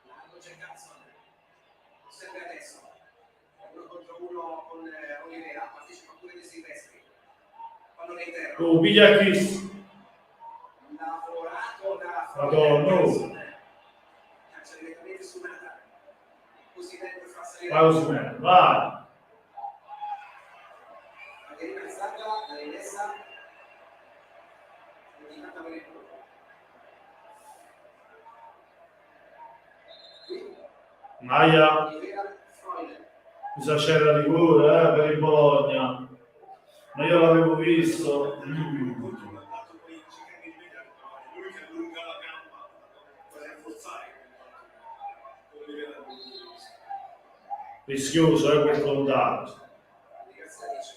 [SPEAKER 2] Largo c'è Carson. Lo serve adesso. 1 contro 1 con Olivera, partecipa pure De Silvestri. Pallone interno.
[SPEAKER 1] Oh, piglia Chris.
[SPEAKER 2] Lavorato da
[SPEAKER 1] Madonna.
[SPEAKER 2] Caccia direttamente su Nata. Così dentro fa salire.
[SPEAKER 1] Vai Osimhen, vai.
[SPEAKER 2] Magari pensata, la rimessa. Indicata per il gol. Qui.
[SPEAKER 1] Maia,
[SPEAKER 2] Olivera, Freuler.
[SPEAKER 1] mi sa c'era di cuore per il Bologna. Ma io l'avevo visto.
[SPEAKER 3] Contro l'ha dato poi in cercare di vedere, lui che allunga la gamba per rafforzare
[SPEAKER 1] Rischioso quel contatto.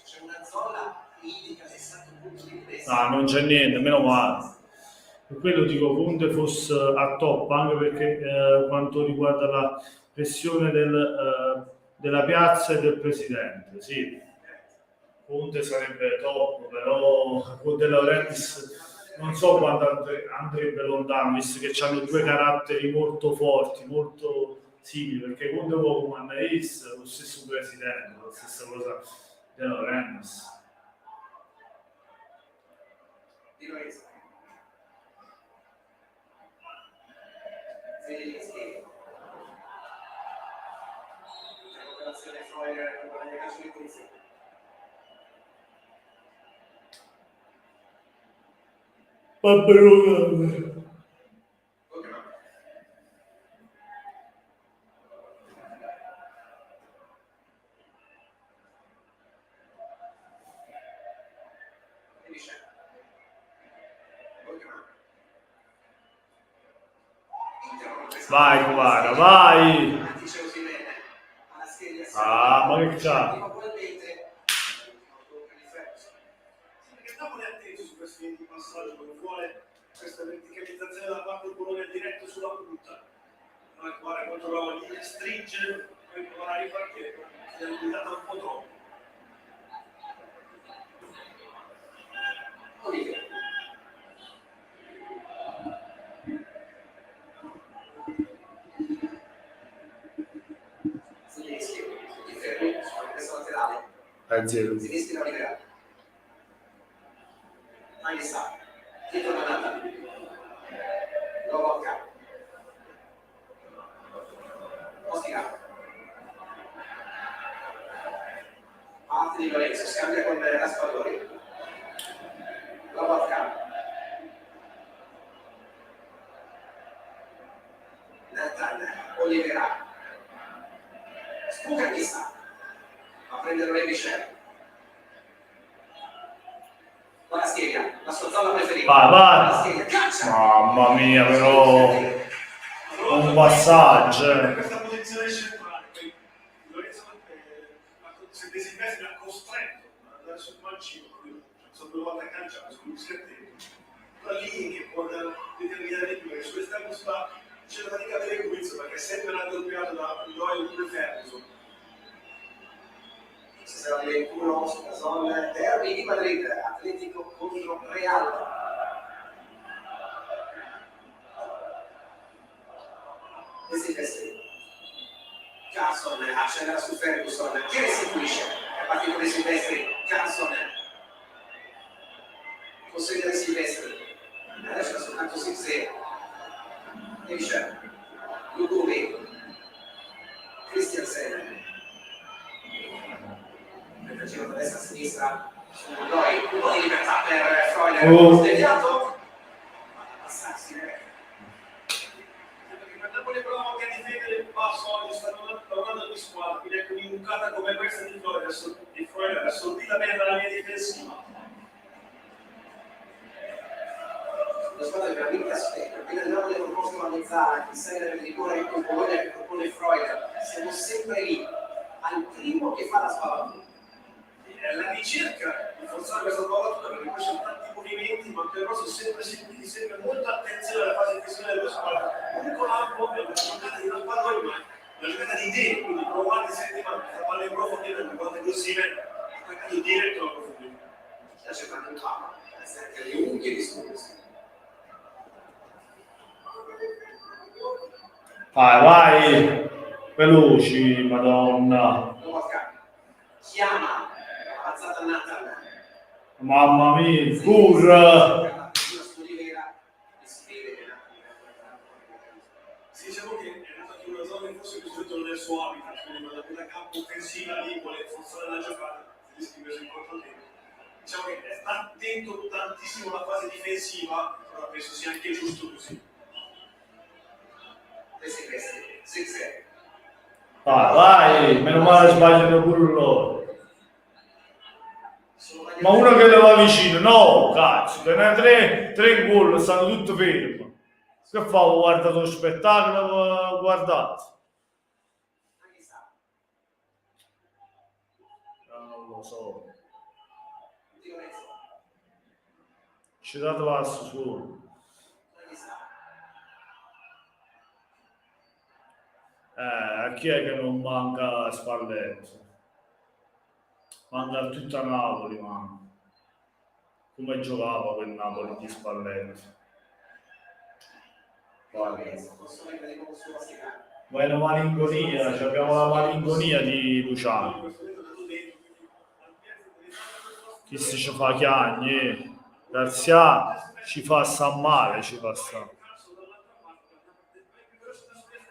[SPEAKER 2] C'è una zona che indica l'esatto punto di presa.
[SPEAKER 1] Ah, non c'è niente, meno male. Per quello dico Conte fosse a top, anche perché quanto riguarda la pressione della piazza e del presidente, sì. Conte sarebbe top, però con De Laurentiis non so quando andrebbe lontano, visto che hanno due caratteri molto forti, molto simili, perché Conte può come Ace, lo stesso presidente, la stessa cosa De Laurentiis.
[SPEAKER 2] Di Lorenzo. Zelinski. Operazione Freuler con la calcio di pulizia.
[SPEAKER 1] Papperone. Vai, Guara, vai! Ah, ma che c'ha?
[SPEAKER 3] Perché stiamo attenti su questi passaggi dove vuole questa verticalizzazione da parte del Bologna diretto sulla punta. Noi guarda contro gli stringe, poi provare a ripartire, si è limitato un po' troppo.
[SPEAKER 1] Zero.
[SPEAKER 2] Sinistri la libera. Aissa. Dietro la nata. Lobotka. Ostica. Parte di Lorenzo, scambia con Raspadori. Lobotka. Nathan. Olivera. Spuca Chissà. A prendere Rebicer. La schiega, la sua zona preferita.
[SPEAKER 1] Vai.
[SPEAKER 2] La schiega, caccia!
[SPEAKER 1] Mamma mia, però un passaggio.
[SPEAKER 3] Questa posizione centrale, poi Lorenzo se Desilvestri ha costretto ad andare sul mancino, sono 2 volte a calciare, sono attento. Da lì che può determinare di più, che sull'esterno sta c'è la fatica delle quiz perché è sempre raddoppiato da Doyle e Ferguson.
[SPEAKER 2] Ci sarà il 21 sulla zona derby di Madrid, Atletico contro Real. De Silvestri. Carson accelera su Ferguson, che restituisce. È partito De Silvestri, Carson. Possede De Silvestri. Adesso soltanto 6-0. Esce. Luguri. Christiansen. Mentre giro da destra a sinistra, poi un po' di libertà per Freuler, sdeviato, ma da passarsi,
[SPEAKER 3] Perché per Napoli provava anche a difendere il passo, stanno lavorando di squadra, quindi ecco un'imbucata come questa di Freuler, assorbita bene dalla linea difensiva.
[SPEAKER 2] la squadra è veramente aspetta, appena il Napoli ha proposto la mezzala, chi serve per rigore con Bologna che propone Freuler, siamo sempre lì, al primo che fa la spalla.
[SPEAKER 3] La ricerca di rafforzare questa palla perché poi sono tanti movimenti, ma che però sono sempre seguiti, sempre molta attenzione alla fase difensiva dello squadra. L'unico lampo è una giocata di una palla, ma una giocata di idee, quindi provate settimana, questa palla in profondità, guardate così, attaccato diretto alla profondità.
[SPEAKER 2] C'è tanto in campo, le unghie di scusi.
[SPEAKER 1] Vai, veloci, madonna.
[SPEAKER 2] Chiama, alzata Nathan.
[SPEAKER 1] Mamma mia, pur.
[SPEAKER 3] Sì, diciamo che è nata anche una zona che forse di solito non è il suo habitat, quindi quella campo offensiva lì vuole forzare la giocata, si riscrive in controtempo. Diciamo che è attento tantissimo alla fase difensiva, però penso sia anche giusto così.
[SPEAKER 1] Vai, meno male sbagliano pure loro. Ma uno che le va vicino, no, cazzo, te ne tre gol, stanno tutti fermi. Che fa? Guardate lo spettacolo, guardate. Non lo so. Ci date passo su. A chi è che non manca Spalletti? Manca a tutta Napoli, ma come giocava quel Napoli di Spalletti? Guarda. Ma è una malinconia, abbiamo la malinconia di Luciano. Chi si ci fa chiagni? Garzia ci fa sta male, ci fa sta.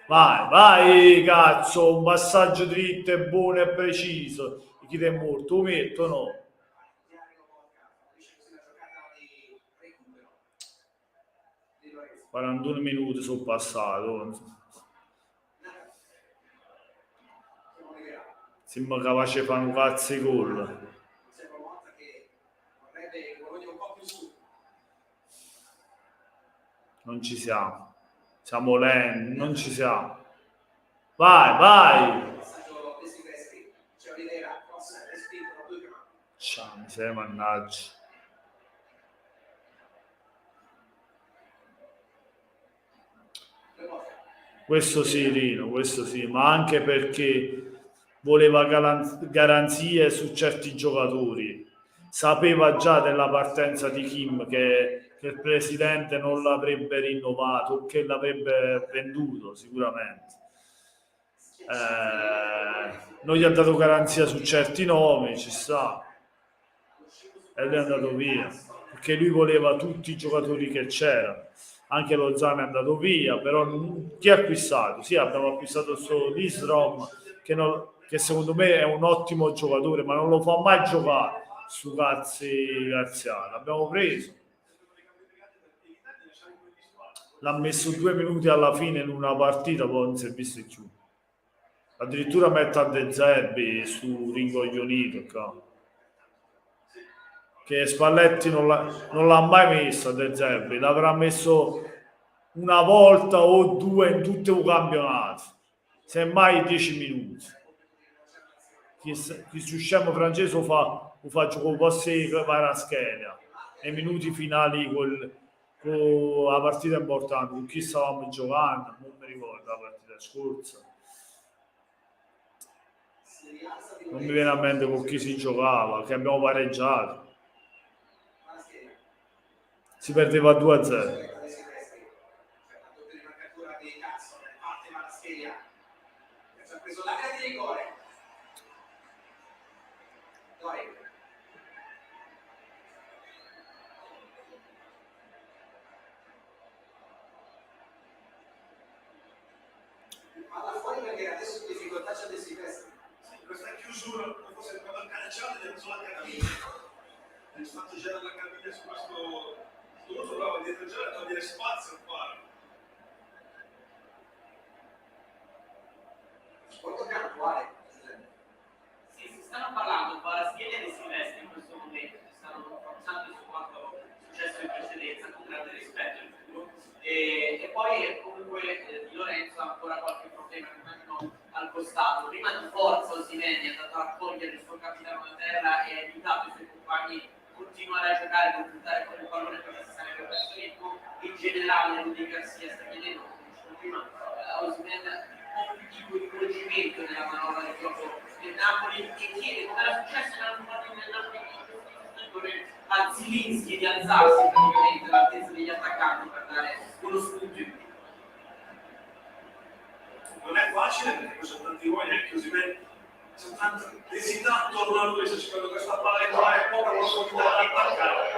[SPEAKER 1] Vai, cazzo, un passaggio dritto e buono e preciso. Chi ti è morto? Lo metto no? 41 minuti sono passati. Sembra capace di fare un cazzo di gol. Non ci siamo. Siamo lenti, non ci siamo. Vai! Ciao, mi sei mannaggia. Questo sì, Rino, questo sì, ma anche perché voleva garanzie su certi giocatori. Sapeva già della partenza di Kim che il presidente non l'avrebbe rinnovato o che l'avrebbe venduto sicuramente. Non gli ha dato garanzia su certi nomi, ci sta, e lui è andato via perché lui voleva tutti i giocatori che c'erano. Anche Lozano è andato via, però chi ha acquistato? Sì, abbiamo acquistato solo Lisrom che secondo me è un ottimo giocatore, ma non lo fa mai giocare su cazzi Garziano. L'abbiamo preso, l'ha messo 2 minuti alla fine in una partita, poi non si è visto più. Addirittura mette a De Zerbi su rincoglionito, che Spalletti non l'ha mai messo a De Zerbi, l'avrà messo una volta o due in tutti i campionati, semmai 10 minuti. Chi su scemo francese lo fa giocare un po' secco per la scheda nei minuti finali con la partita importante. Con chi stavamo giocando non mi ricordo la partita scorsa, non mi viene a mente con chi si giocava, che abbiamo pareggiato, si perdeva 2-0.
[SPEAKER 3] Questa chiusura forse è una calciata della zona caviglia. È fatto girare la caviglia su questo. Tutto bravo dietro già a togliere spazio qua.
[SPEAKER 2] Quanto cantuale?
[SPEAKER 4] Sì, si stanno parlando Kvaratskhelia e De Silvestri in questo momento, si stanno confrontando su quanto è successo in precedenza, con grande rispetto in futuro. E poi comunque Di Lorenzo ha ancora qualche problema al costato. Prima di forza Osimhen è andato a raccogliere il suo capitano da terra e ha aiutato i suoi compagni Compagni continuare a giocare, non puntare con il pallone per stare per questo ritmo. In generale Rudy Garcia sta chiedendo, come dicevo prima, Osimhen un po' più di coinvolgimento nella manovra di gioco del Napoli e chiede, come era successo nel Napoli a Zilinski di alzarsi praticamente all'altezza degli attaccanti per dare uno spunto in più.
[SPEAKER 3] Non è facile perché sono tanti ruoli, anche Osimhen, c'è tanta densità attorno a lui, se ci vedo questa palla qua è poca possibilità di attaccare.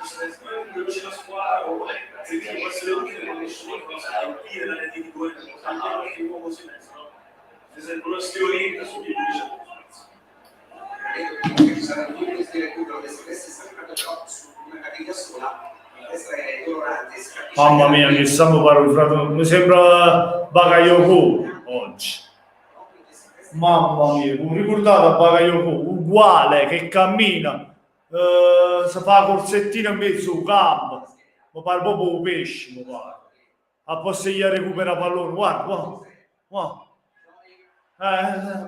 [SPEAKER 3] Se veloce la squadra o se ti può essere utile non nessuno non sa impedire la rete di due, almeno che l'uomo si mette, no? Per esempio lo si orienta su chi dice
[SPEAKER 2] credo che ci saranno due questi recupero che se avesse sempre però su una caviglia sola la destra è colorante.
[SPEAKER 1] Mamma mia, che stiamo parlando, mi sembra Bakayoko oggi. Mamma mia, vi ricordate Bakayoko? Uguale, che cammina, si fa corsettina in mezzo al campo, mi pare proprio un pesce, mi pare. A posto di recuperare pallone, guarda, guarda.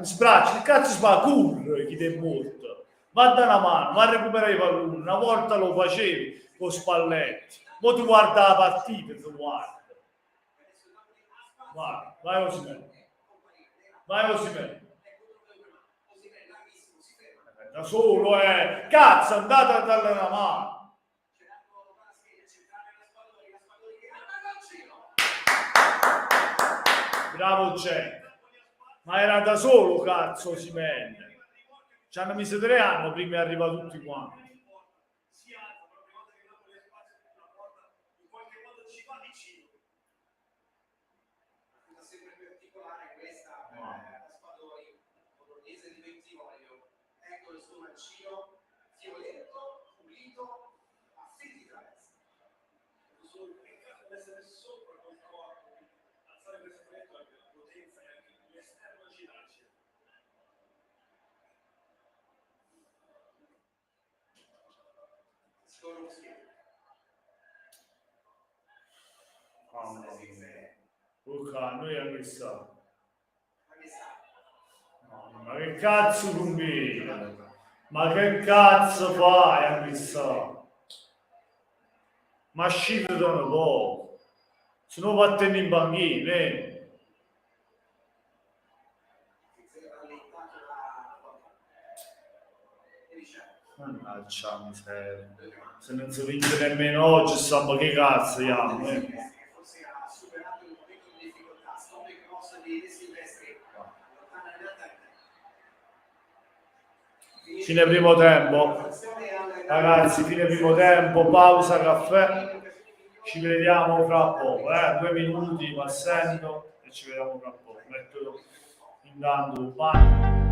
[SPEAKER 1] Sbraccia, che cazzo si fa? Curre chi ti è morto. Va da una mano, va a recuperare i palloni. Una volta lo facevi con Spalletti. Poi tu guarda la partita, tu guarda. Vai Osimhen. Vai Osimhen. Da solo, cazzo, andate a darle una mano. Bravo Jack. Ma era da solo, cazzo, Osimhen. Ci hanno messo 3 anni prima di arrivare tutti quanti.
[SPEAKER 3] si alza, però prima volta che Napoli ha spazio per una porta, in qualche modo ci va vicino.
[SPEAKER 2] Una sempre più articolare questa per la Spadori, bolognese di Bentivoglio. Ecco il suo mancino, violetto, pulito, a fili di traversa.
[SPEAKER 3] Solo il caso deve essere sopra col corpo, alzare questo progetto anche la potenza e anche l'esterno girarci.
[SPEAKER 2] Solo lo schifo.
[SPEAKER 1] Mamma mia. Luca, noi anche sta.
[SPEAKER 2] Ma che sa?
[SPEAKER 1] Ma che cazzo combina? Ma che cazzo fai anche sta? Ma scivolo da un po'. Se no vattene in banchina,
[SPEAKER 2] Si è rallentato la porta. E diciamo.
[SPEAKER 1] Mannaggia miseria. Se non si vince nemmeno oggi, stiamo che cazzo diamo,
[SPEAKER 2] Forse ha superato il momento di difficoltà, stop e cross di De Silvestri, allontana in realtà.
[SPEAKER 1] Fine primo tempo. Ragazzi, fine primo tempo, pausa, caffè. Ci vediamo fra poco, 2 minuti, passando e ci vediamo fra poco. Metto intanto un bagno.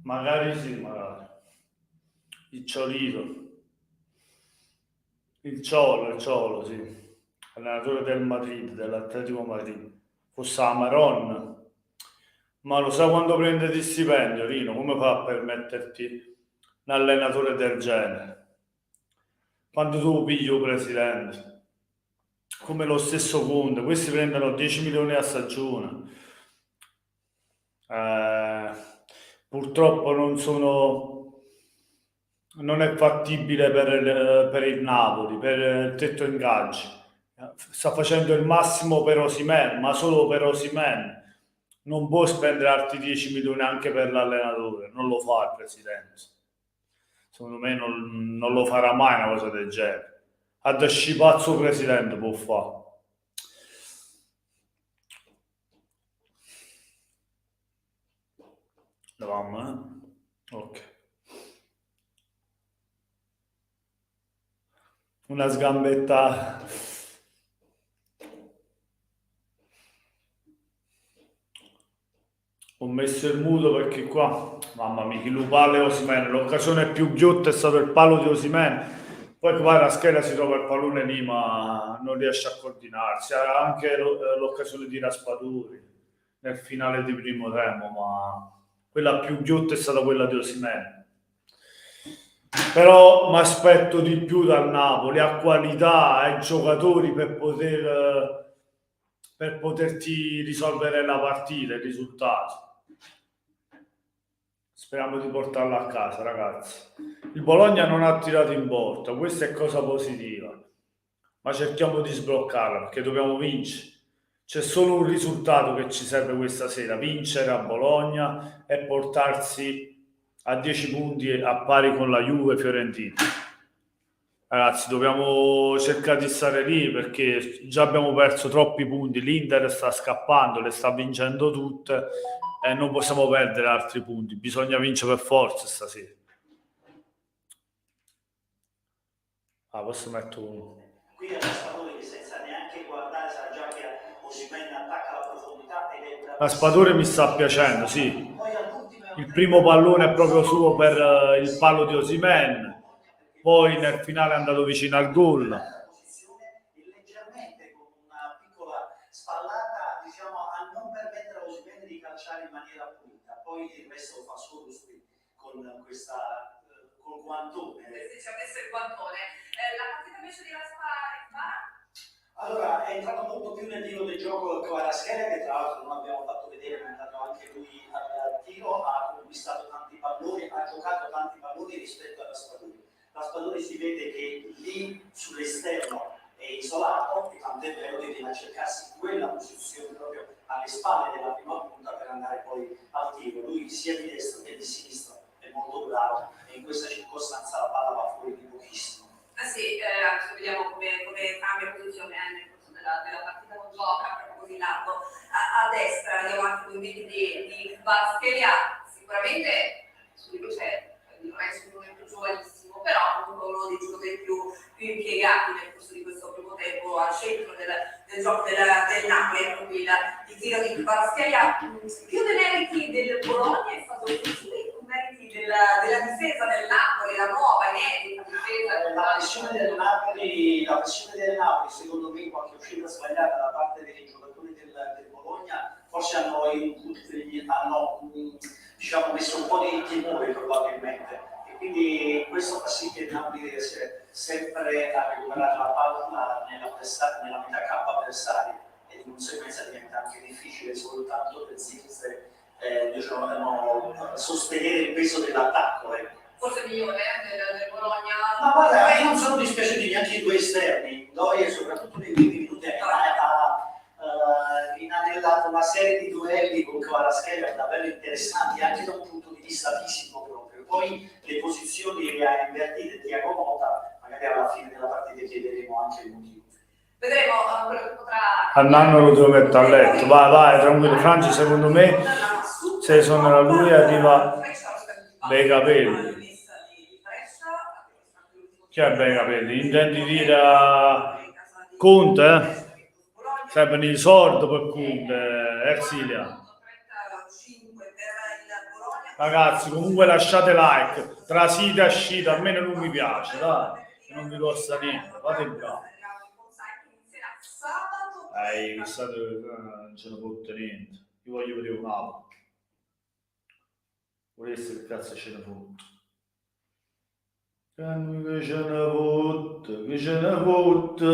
[SPEAKER 1] Magari sì, magari. Il Ciolito. Il Ciolo, sì. Allenatore del Madrid, dell'Atletico Madrid. Fosse a Maron. Ma lo sai quando prende di stipendio, Rino? Come fa a permetterti un allenatore del genere? Quando tu pigli il presidente, come lo stesso Conte, questi prendono 10 milioni a stagione. Eh, Purtroppo non è fattibile per il Napoli, per il tetto ingaggi. Sta facendo il massimo per Osimhen, ma solo per Osimhen. Non può spendere altri 10 milioni anche per l'allenatore, non lo fa il presidente. Secondo me non lo farà mai una cosa del genere. A da scipazzo presidente può fare. Davamo, ok. Una sgambetta. Ho messo il muto perché qua, mamma mia, chi lo palla è Osimhen. L'occasione più ghiotta è stato il palo di Osimhen. Poi qua la scheda si trova il pallone lì, ma non riesce a coordinarsi. Ha anche l'occasione di Raspadori nel finale di primo tempo, ma quella più ghiotta è stata quella di Osimhen. Però mi aspetto di più dal Napoli, ha qualità, ha i giocatori per poterti risolvere la partita, il risultato. Speriamo di portarla a casa, ragazzi. Il Bologna non ha tirato in porta, questa è cosa positiva, ma cerchiamo di sbloccarla perché dobbiamo vincere. C'è solo un risultato che ci serve questa sera: vincere a Bologna e portarsi a 10 punti a pari con la Juve e Fiorentina. Ragazzi, dobbiamo cercare di stare lì perché già abbiamo perso troppi punti. L'Inter sta scappando, le sta vincendo tutte e non possiamo perdere altri punti. Bisogna vincere per forza stasera. Posso mettere uno.
[SPEAKER 2] Qui è Raspadori che senza neanche guardare sa già che Osimhen attacca la profondità ed è
[SPEAKER 1] Raspadori mi sta piacendo, sì. Il primo pallone è proprio suo per il palo di Osimhen. Poi nel finale è andato vicino al gol.
[SPEAKER 2] Posizione e leggermente con una piccola spallata, diciamo, a non permettere a Osimhen di calciare in maniera pulita. Poi il resto lo fa solo con questa col guantone.
[SPEAKER 5] Sì, ci ha messo il guantone. La partita invece di Raspa.
[SPEAKER 2] Allora, è entrato molto più nel tiro del gioco Kvaratskhelia, che tra l'altro non abbiamo fatto vedere, è entrato anche lui al tiro, ha conquistato tanti palloni, ha giocato tanti palloni rispetto a Raspadori. Raspadori si vede che lì sull'esterno è isolato, e tant'è vero che viene a cercarsi quella posizione proprio alle spalle della prima punta per andare poi al tiro. Lui sia di destra che di sinistra è molto bravo e in questa circostanza la palla va fuori di pochissimo.
[SPEAKER 5] Sì, adesso vediamo come cambia posizione nel corso della partita, non gioca proprio così largo a destra. Andiamo anche con i di Kvaratskhelia, sicuramente su di lui c'è, non è sicuramente più giovanissimo, però comunque uno dei giocatori più impiegati nel corso di questo primo tempo al centro del gioco del Napoli. Ecco qui il tiro di Kvaratskhelia, più dei meriti del Bologna è stato così, meriti della difesa del Napoli, la nuova, inedita difesa.
[SPEAKER 2] La pressione del Napoli, secondo me, qualche uscita sbagliata da parte dei giocatori del Bologna, forse hanno diciamo, messo un po' di timore probabilmente. E quindi questo fa sì che il Napoli deve essere sempre a recuperare la palla nella metà campo avversaria e di conseguenza diventa anche difficile soltanto per Zirkzee sostenere il peso dell'attacco.
[SPEAKER 5] Forse migliore del Bologna.
[SPEAKER 2] Ma guarda, io non sono dispiaciuti neanche i due esterni, Ndoye soprattutto nei primi minuti ha inanellato una serie di duelli con Kvaratskhelia davvero interessanti anche da un punto di vista fisico proprio. Poi le posizioni le ha invertite Thiago Motta, magari alla fine della partita chiederemo anche il motivo.
[SPEAKER 5] Vedremo quello che potrà.
[SPEAKER 1] A Nanno lo devo mettere a letto. Vai, tranquillo. Franci, secondo me, se esonera lui arriva bei capelli. Chi ha bei capelli? Intendi dire a Conte? Servono i soldi per Conte, Ersilia. Ragazzi, comunque lasciate like, trasite a scita, almeno non mi piace, dai, che non vi costa niente, fate bravo. Chissà, non ce ne fotte niente, io voglio vedere un altro. Volesse che cazzo ce ne fotte. Che ce ne fotte, che ce ne fotte.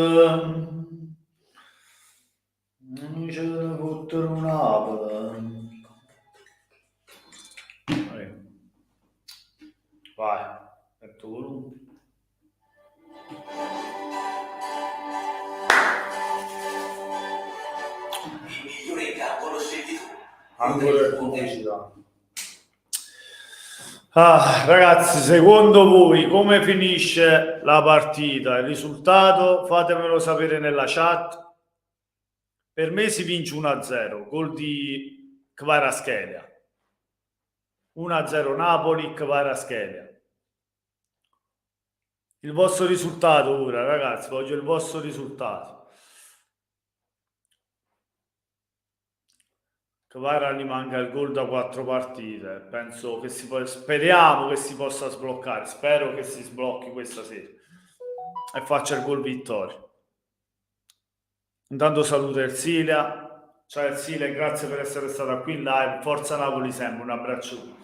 [SPEAKER 1] Non ce ne fotte un'ape. Vai, metto volume.
[SPEAKER 2] Migliore in campo lo scegli tu.
[SPEAKER 1] Ancora pubblicità. Ragazzi, secondo voi come finisce la partita? Il risultato? Fatemelo sapere nella chat. Per me si vince 1-0, gol di Kvaratskhelia. 1-0 Napoli, Kvaratskhelia. Il vostro risultato ora, ragazzi, voglio il vostro risultato. Kvara gli manca il gol da 4 partite. Penso che speriamo che si possa sbloccare. Spero che si sblocchi questa sera e faccia il gol vittoria. Intanto saluto Ersilia. Ciao Ersilia, grazie per essere stata qui in live. Forza Napoli sempre, un abbraccio.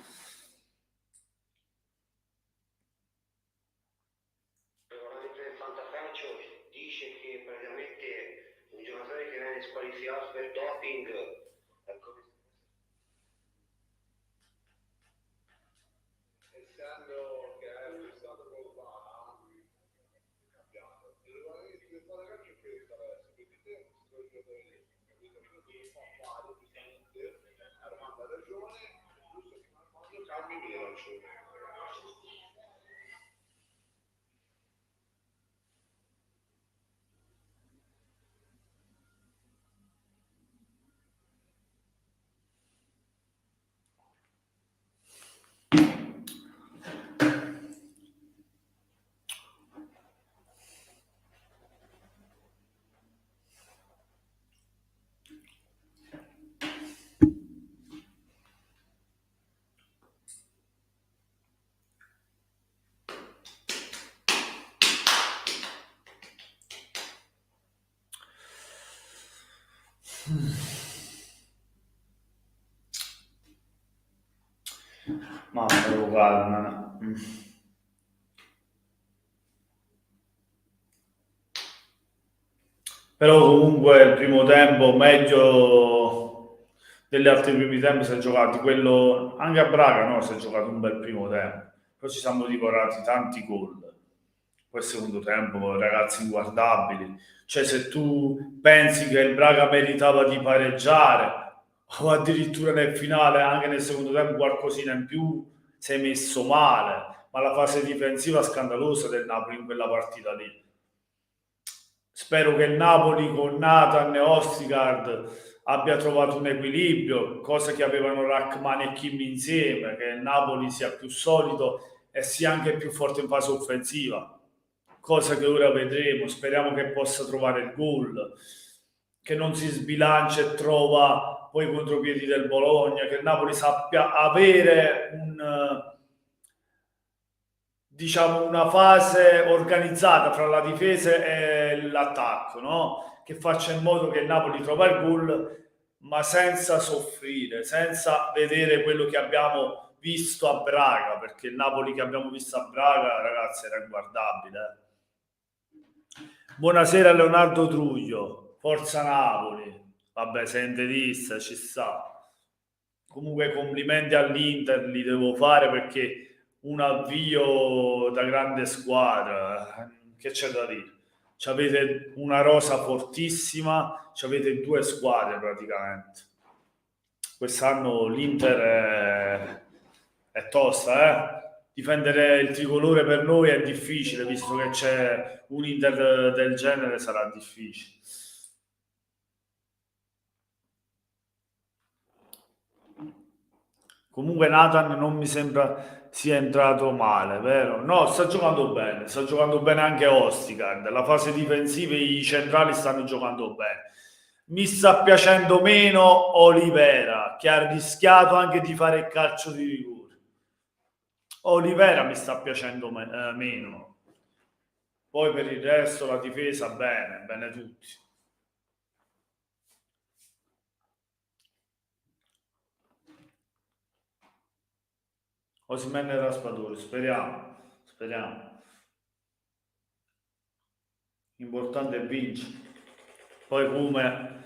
[SPEAKER 6] Dice che praticamente un giocatore che viene squalificato per doping, pensando che è stato con VAR, cambiato. Il regolamento del calcio è questo adesso, quindi te questo giocatore capito che fa fare presente, Armando ha ragione, giusto che Armando cambi bilancio.
[SPEAKER 1] Ma devo calma. Però comunque il primo tempo meglio degli altri primi tempi si è giocato quello anche a Braga, no? Si è giocato un bel primo tempo, poi ci siamo divorati tanti gol. Poi il secondo tempo ragazzi inguardabili, cioè se tu pensi che il Braga meritava di pareggiare o addirittura nel finale anche nel secondo tempo qualcosina in più sei messo male, ma la fase difensiva scandalosa del Napoli in quella partita lì. Spero che il Napoli con Nathan e Ostigard abbia trovato un equilibrio, cosa che avevano Rachman e Kim insieme, che il Napoli sia più solido e sia anche più forte in fase offensiva, cosa che ora vedremo. Speriamo che possa trovare il gol, che non si sbilancia e trova poi i contropiedi del Bologna, che il Napoli sappia avere una fase organizzata fra la difesa e l'attacco, no? Che faccia in modo che il Napoli trova il gol, ma senza soffrire, senza vedere quello che abbiamo visto a Braga, perché il Napoli che abbiamo visto a Braga, ragazzi, era inguardabile. Buonasera Leonardo Truglio, forza Napoli. Vabbè, sei interista, ci sta. Comunque complimenti all'Inter li devo fare perché un avvio da grande squadra, che c'è da dire? C'avete una rosa fortissima, c'avete 2 squadre praticamente. Quest'anno l'Inter è tosta, Difendere il tricolore per noi è difficile, visto che c'è un Inter del genere sarà difficile. Comunque Nathan non mi sembra sia entrato male, vero? No, sta giocando bene anche Ostigard. La fase difensiva i centrali stanno giocando bene. Mi sta piacendo meno Olivera, che ha rischiato anche di fare il calcio di rigore. Olivera mi sta piacendo meno. Poi per il resto la difesa bene tutti. Osimhen e Raspadori, speriamo. L'importante è vincere. Poi come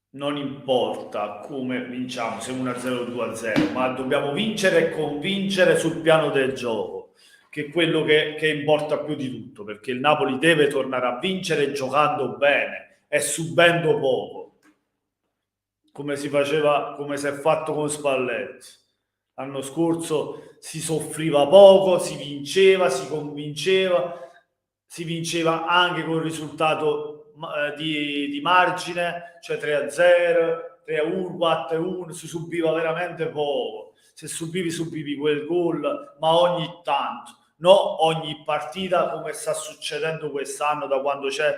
[SPEAKER 1] non importa come vinciamo, se 1-0 o 2-0, ma dobbiamo vincere e convincere sul piano del gioco, che è quello che importa più di tutto, perché il Napoli deve tornare a vincere giocando bene e subendo poco, come si faceva, come si è fatto con Spalletti. L'anno scorso si soffriva poco, si vinceva, si convinceva, si vinceva anche con il risultato di margine, cioè 3-0, 3-1, 4-1, si subiva veramente poco. Se subivi quel gol, ma ogni tanto, no ogni partita come sta succedendo quest'anno da quando c'è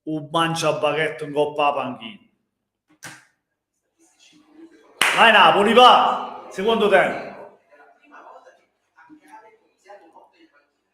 [SPEAKER 1] un mangia baguette in coppa a panchina. Vai Napoli, va! Secondo tempo.
[SPEAKER 2] È la prima volta che accade che iniziamo notte in panchina.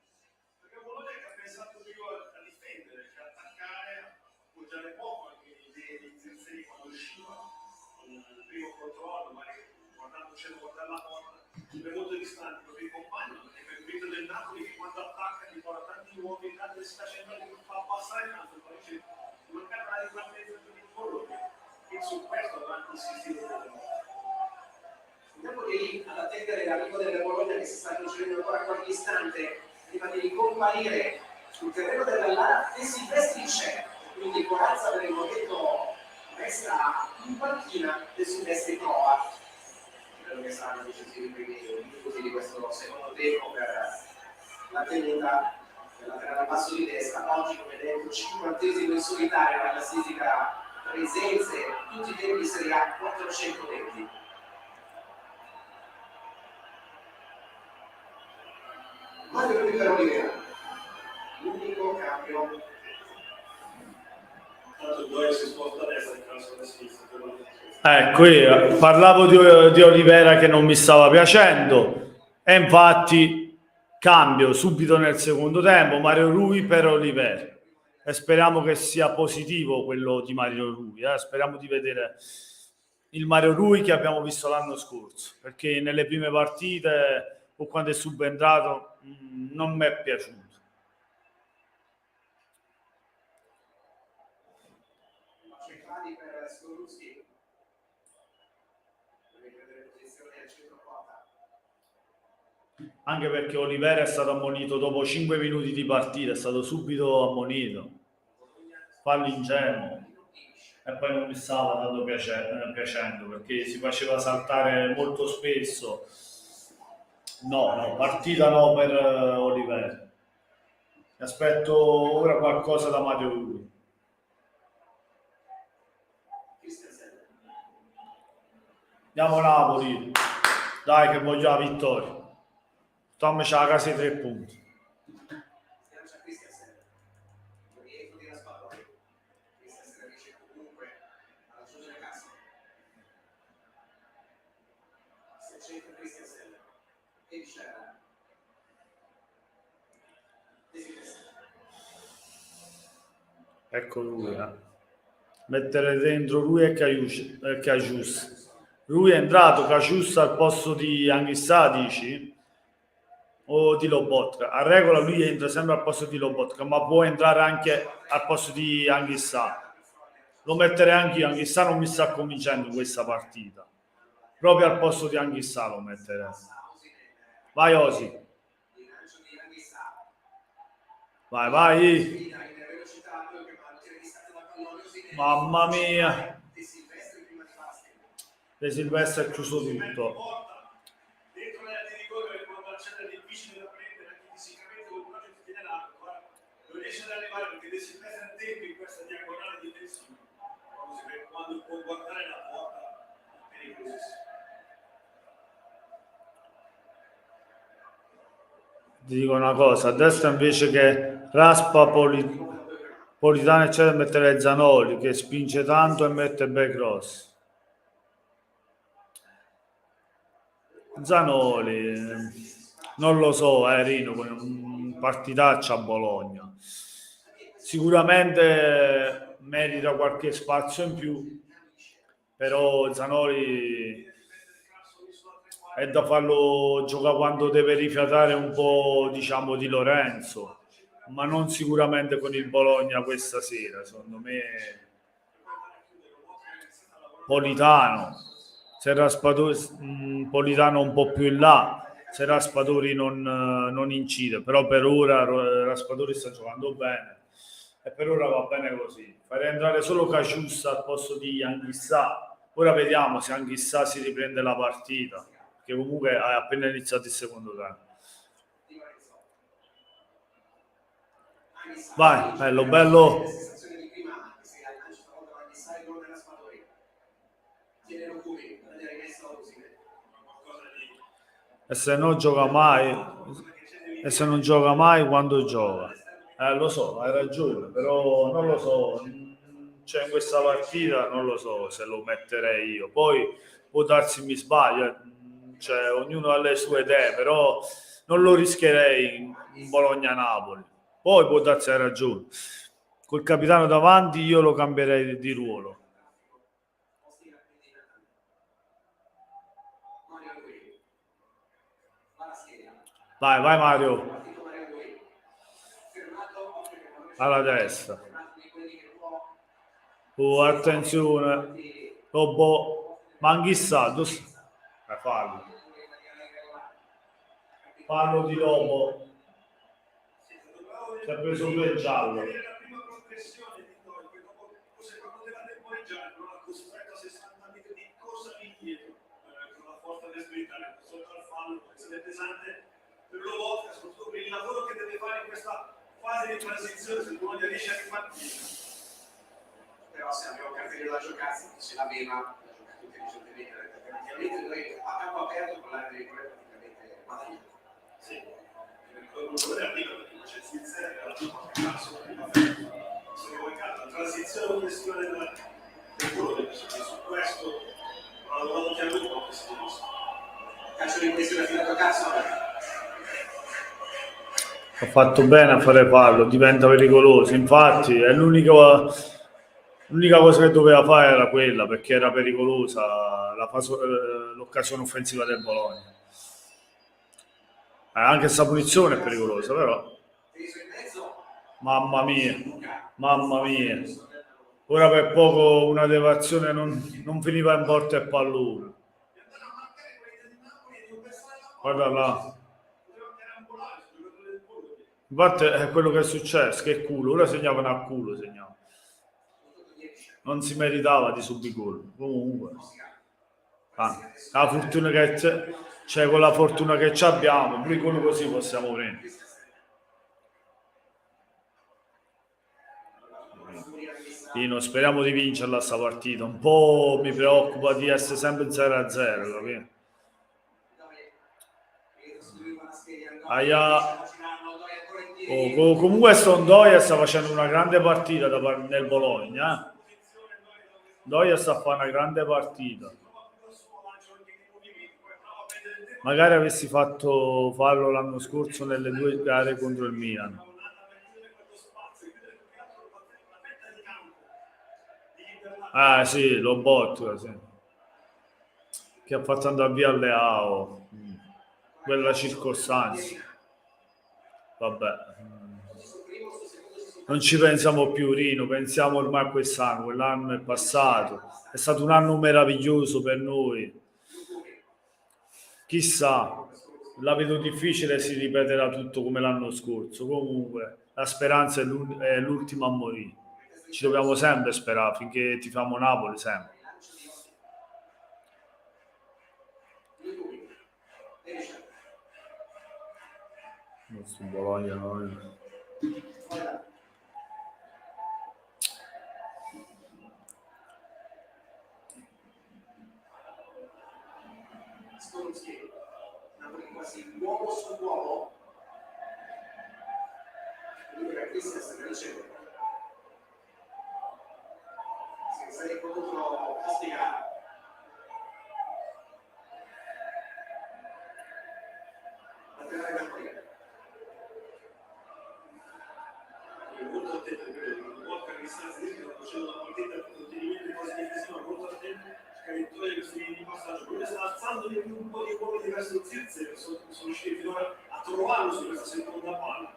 [SPEAKER 3] Perché un Bologna che ha pensato più a difendere che a attaccare, appoggiare poco anche gli inserzeri quando riuscivano, con il primo controllo, magari guardare la porta, super molto distanti con i compagni, perché per il mito del Napoli che quando attacca ti porta tanti uomini, tanti si sta scendendo che fa passare tanto, poi c'è mancare una ripartenza di un Bologna, e su questo avanti insistito.
[SPEAKER 2] Andiamo lì ad attendere l'arrivo della Bologna che si sta concedendo ancora qualche istante prima di ricomparire sul terreno della Lara e Silvestri c'è, quindi Corazza per il momento resta in panchina e Silvestri prova. Credo che saranno decisivi i primi minuti di questo secondo tempo per la tenuta del laterale basso di destra. Oggi, come detto, 50esimo in solitario la classifica presenze, tutti i tempi di Serie A 420. Mario Rui per Olivera, l'unico cambio.
[SPEAKER 3] Tanto il Doyle si sposta a destra e calcio a sinistra.
[SPEAKER 1] Ecco, io parlavo di Olivera che non mi stava piacendo e infatti cambio subito nel secondo tempo Mario Rui per Olivera e speriamo che sia positivo quello di Mario Rui, speriamo di vedere il Mario Rui che abbiamo visto l'anno scorso, perché nelle prime partite o quando è subentrato non mi è piaciuto.
[SPEAKER 2] Centrali per Skorupski, deve prendere posizione al centro quota.
[SPEAKER 1] Anche perché Olivera è stato ammonito dopo 5 minuti di partita, è stato subito ammonito, fallo ingenuo, e poi non mi stava tanto piacendo perché si faceva saltare molto spesso. No, partita no per Olivera. Aspetto ora qualcosa da Mario Rui. Andiamo Napoli, dai che voglio la vittoria. Stammici a casa i 3 punti.
[SPEAKER 2] Schiaccia Christensen, rientro di Raspadori. Christensen riesce comunque a raggiungere Castro. Se c'entra Christensen e Vicerra.
[SPEAKER 1] Ecco lui, mettere dentro lui e Cajus. Lui è entrato, Cajus al posto di Anghissà, dici? O di Lobotka? A regola lui entra sempre al posto di Lobotka, ma può entrare anche al posto di Anghissà. Lo metterei anche io, Anghissà non mi sta convincendo questa partita. Proprio al posto di Anghissà lo metterei. Vai Osi. Vai. Mamma mia. De Silvestri è chiuso tutto.
[SPEAKER 3] Dentro l'area di rigore quando accende è difficile da prendere anche fisicamente con una che tiene l'acqua, non riesce ad arrivare perché De Silvestri ha tempo in questa diagonale difensiva. Quando può guardare la porta è pericolosissimo.
[SPEAKER 1] Ti dico una cosa, a destra invece che Raspa, Politano eccetera mettere Zanoli che spinge tanto e mette bei cross. Zanoli Non lo so, Rino, con un partitaccio a Bologna. Sicuramente merita qualche spazio in più, però Zanoli è da farlo giocare quando deve rifiatare un po', diciamo, di Lorenzo, ma non sicuramente con il Bologna questa sera. Secondo me Politano, se Politano un po' più in là, se Raspadori non incide, però per ora Raspadori sta giocando bene e per ora va bene così. Farei entrare solo Caciussa al posto di Anghissà. Ora vediamo se Anghissà si riprende la partita, che comunque ha appena iniziato il secondo tempo. Vai, bello, bello. E se non gioca mai, e se non gioca mai, quando gioca? Lo so, hai ragione, però non lo so, cioè in questa partita non lo so se lo metterei io. Poi può darsi mi sbaglio, cioè ognuno ha le sue idee, però non lo rischierei in Bologna-Napoli. Poi può darsi hai ragione. Col capitano davanti io lo cambierei di ruolo. Vai, vai Mario. Alla destra. Oh, attenzione. Lobo. Manghissà. Fallo. Fallo di Lobo. Si è preso due il giallo.
[SPEAKER 3] Per Lobotka, soprattutto per il lavoro che deve fare in questa fase di transizione, se il Bologna riesce a ripartire.
[SPEAKER 2] Però se abbiamo capito da giocarsi, ce l'aveva, l'ha giocato intelligentemente, effettivamente noi a campo aperto con l'area di rigore praticamente guadagnato.
[SPEAKER 3] Sì, il valore arriva perché non c'è Svizzera, era tutto a caso, se vuoi caso, la transizione offensiva del Bologna, su questo ha lavorato chiaramente con questo discorso.
[SPEAKER 2] Calcio di questione affidato a cazzo.
[SPEAKER 1] Ha fatto bene a fare fallo, diventa pericoloso. Infatti, è l'unica cosa che doveva fare era quella, perché era pericolosa l'occasione offensiva del Bologna. Anche questa punizione è pericolosa, però. Mamma mia, mamma mia. Ora per poco una deviazione non finiva in porta e pallone. Guarda là. Infatti è quello che è successo, che culo. Ora segnavano a culo, segnavano. Non si meritava di subire gol. Comunque. La fortuna che c'è, con la fortuna che abbiamo, pure con così possiamo prendere. Tino, speriamo di vincerla sta partita. Un po' mi preoccupa di essere sempre 0-0, capito? Comunque Ndoye sta facendo una grande partita nel Bologna. Ndoye sta facendo una grande partita. Magari avessi fatto fallo l'anno scorso nelle due gare contro il Milan. Ah sì, Lobotka, sì. Che ha fatto andare via Leao. Quella circostanza. Vabbè. Non ci pensiamo più, Rino, pensiamo ormai a quest'anno. Quell'anno è passato. È stato un anno meraviglioso per noi. Chissà, la vedo difficile, si ripeterà tutto come l'anno scorso. Comunque, la speranza è l'ultima a morire. Ci dobbiamo sempre sperare, finché tifiamo Napoli, sempre. Questo Bologna, no?
[SPEAKER 2] Skorupski, Napoli quasi uomo su uomo. Luca Christensen riceve. Si è contro Castigliano. Laterale
[SPEAKER 3] volta che sta facendo una partita di contenimento quasi difensiva molto attenta, Cavittori questi di passaggio, quello sta alzando di più un po' di uomini verso Zirze, che sono riusciti finora a trovarlo su questa seconda palla.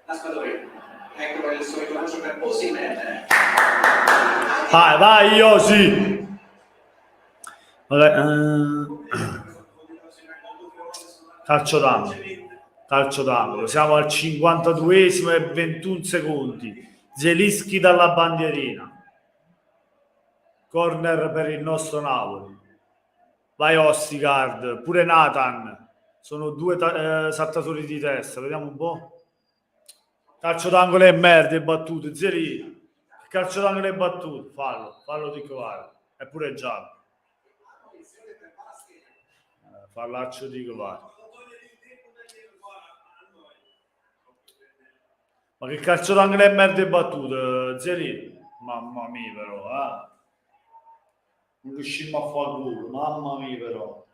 [SPEAKER 2] Raspadori, ecco il solito lancio per Osimhen.
[SPEAKER 1] Vai, Iosi! Vabbè, calcio d'angolo, siamo al 52esimo e 21 secondi. Zelinski dalla bandierina, corner per il nostro Napoli. Vai Ostigard, pure Nathan, sono due saltatori di testa, vediamo un po'. Calcio d'angolo e merda, è battuto, Zeri, calcio d'angolo è battuto, fallo di Covara, è pure giallo. Fallaccio di Covara. Ma che calcio d'angolo è merda e battuto, Zeri? Mamma mia però, non riuscimmo a fare gol, mamma mia però.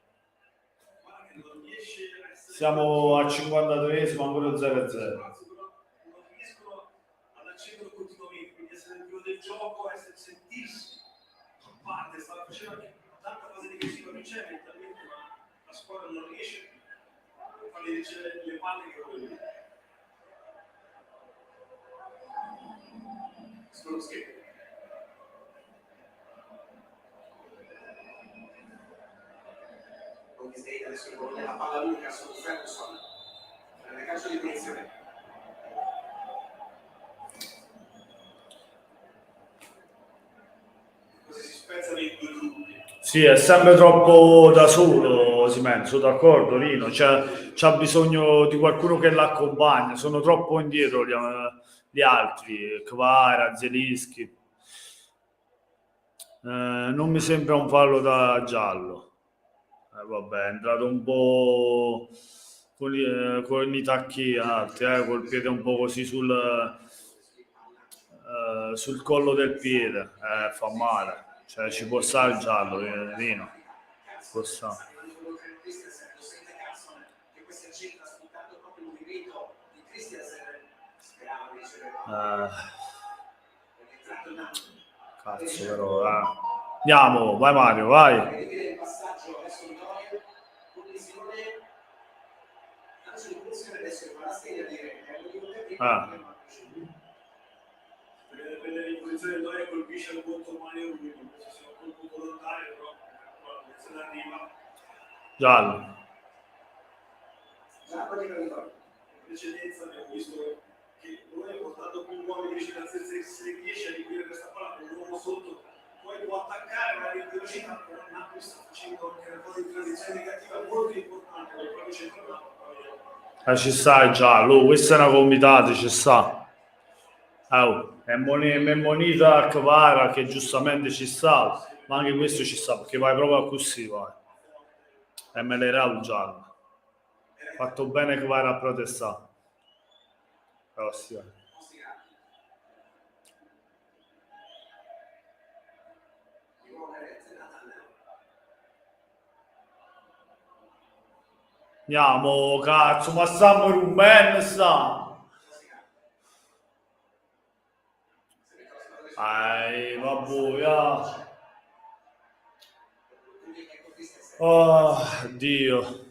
[SPEAKER 1] Siamo al 52esimo, ancora 0-0.
[SPEAKER 3] Non riescono ad accenderlo continuamente, quindi essere nel del gioco, sentirsi a parte, stava facendo anche tanta fase difensiva, non c'è mentalmente, ma la squadra non riesce a fargli ricevere le palle che vuole.
[SPEAKER 2] Skorupski. Con Disney adesso il Bologna la palla lunga su Ferguson. Nel calcio di punizione.
[SPEAKER 3] Così si spezzano i due gruppi.
[SPEAKER 1] Sì, è sempre troppo da solo, Osimhen, sono d'accordo, Rino, c'ha bisogno di qualcuno che l'accompagna, sono troppo indietro gli altri, Kvara, Zelinski. Non mi sembra un fallo da giallo. Vabbè, è entrato un po' con i tacchi alti, col piede un po' così sul collo del piede, fa male. Cioè, ci può stare il giallo, Rino. Può stare. Cazzo però, Andiamo, vai Mario, vai.
[SPEAKER 3] Prendere in posizione Doria colpisce il volto Mario Rubio, se sia un colpo volontario, però se ne arriva.
[SPEAKER 1] Giallo.
[SPEAKER 3] In precedenza abbiamo visto che Doria portando più uomini vicino a se riesce a riempire questa palla con l'uomo sotto, poi può attaccare ma in velocità, però Napoli sta facendo anche un po' di transizione negativa molto importante per il proprio centrocampo.
[SPEAKER 1] Ci sta il giallo, questa è una comitata, ci sta. È moneta a Kvara che giustamente ci sta, ma anche questo ci sta perché vai proprio a così, vai. E me l'era un giallo. Fatto bene Kvara a protestare. Però sì. Andiamo, cazzo, ma stiamo in un ben, sta. Vabbè, oh, Dio.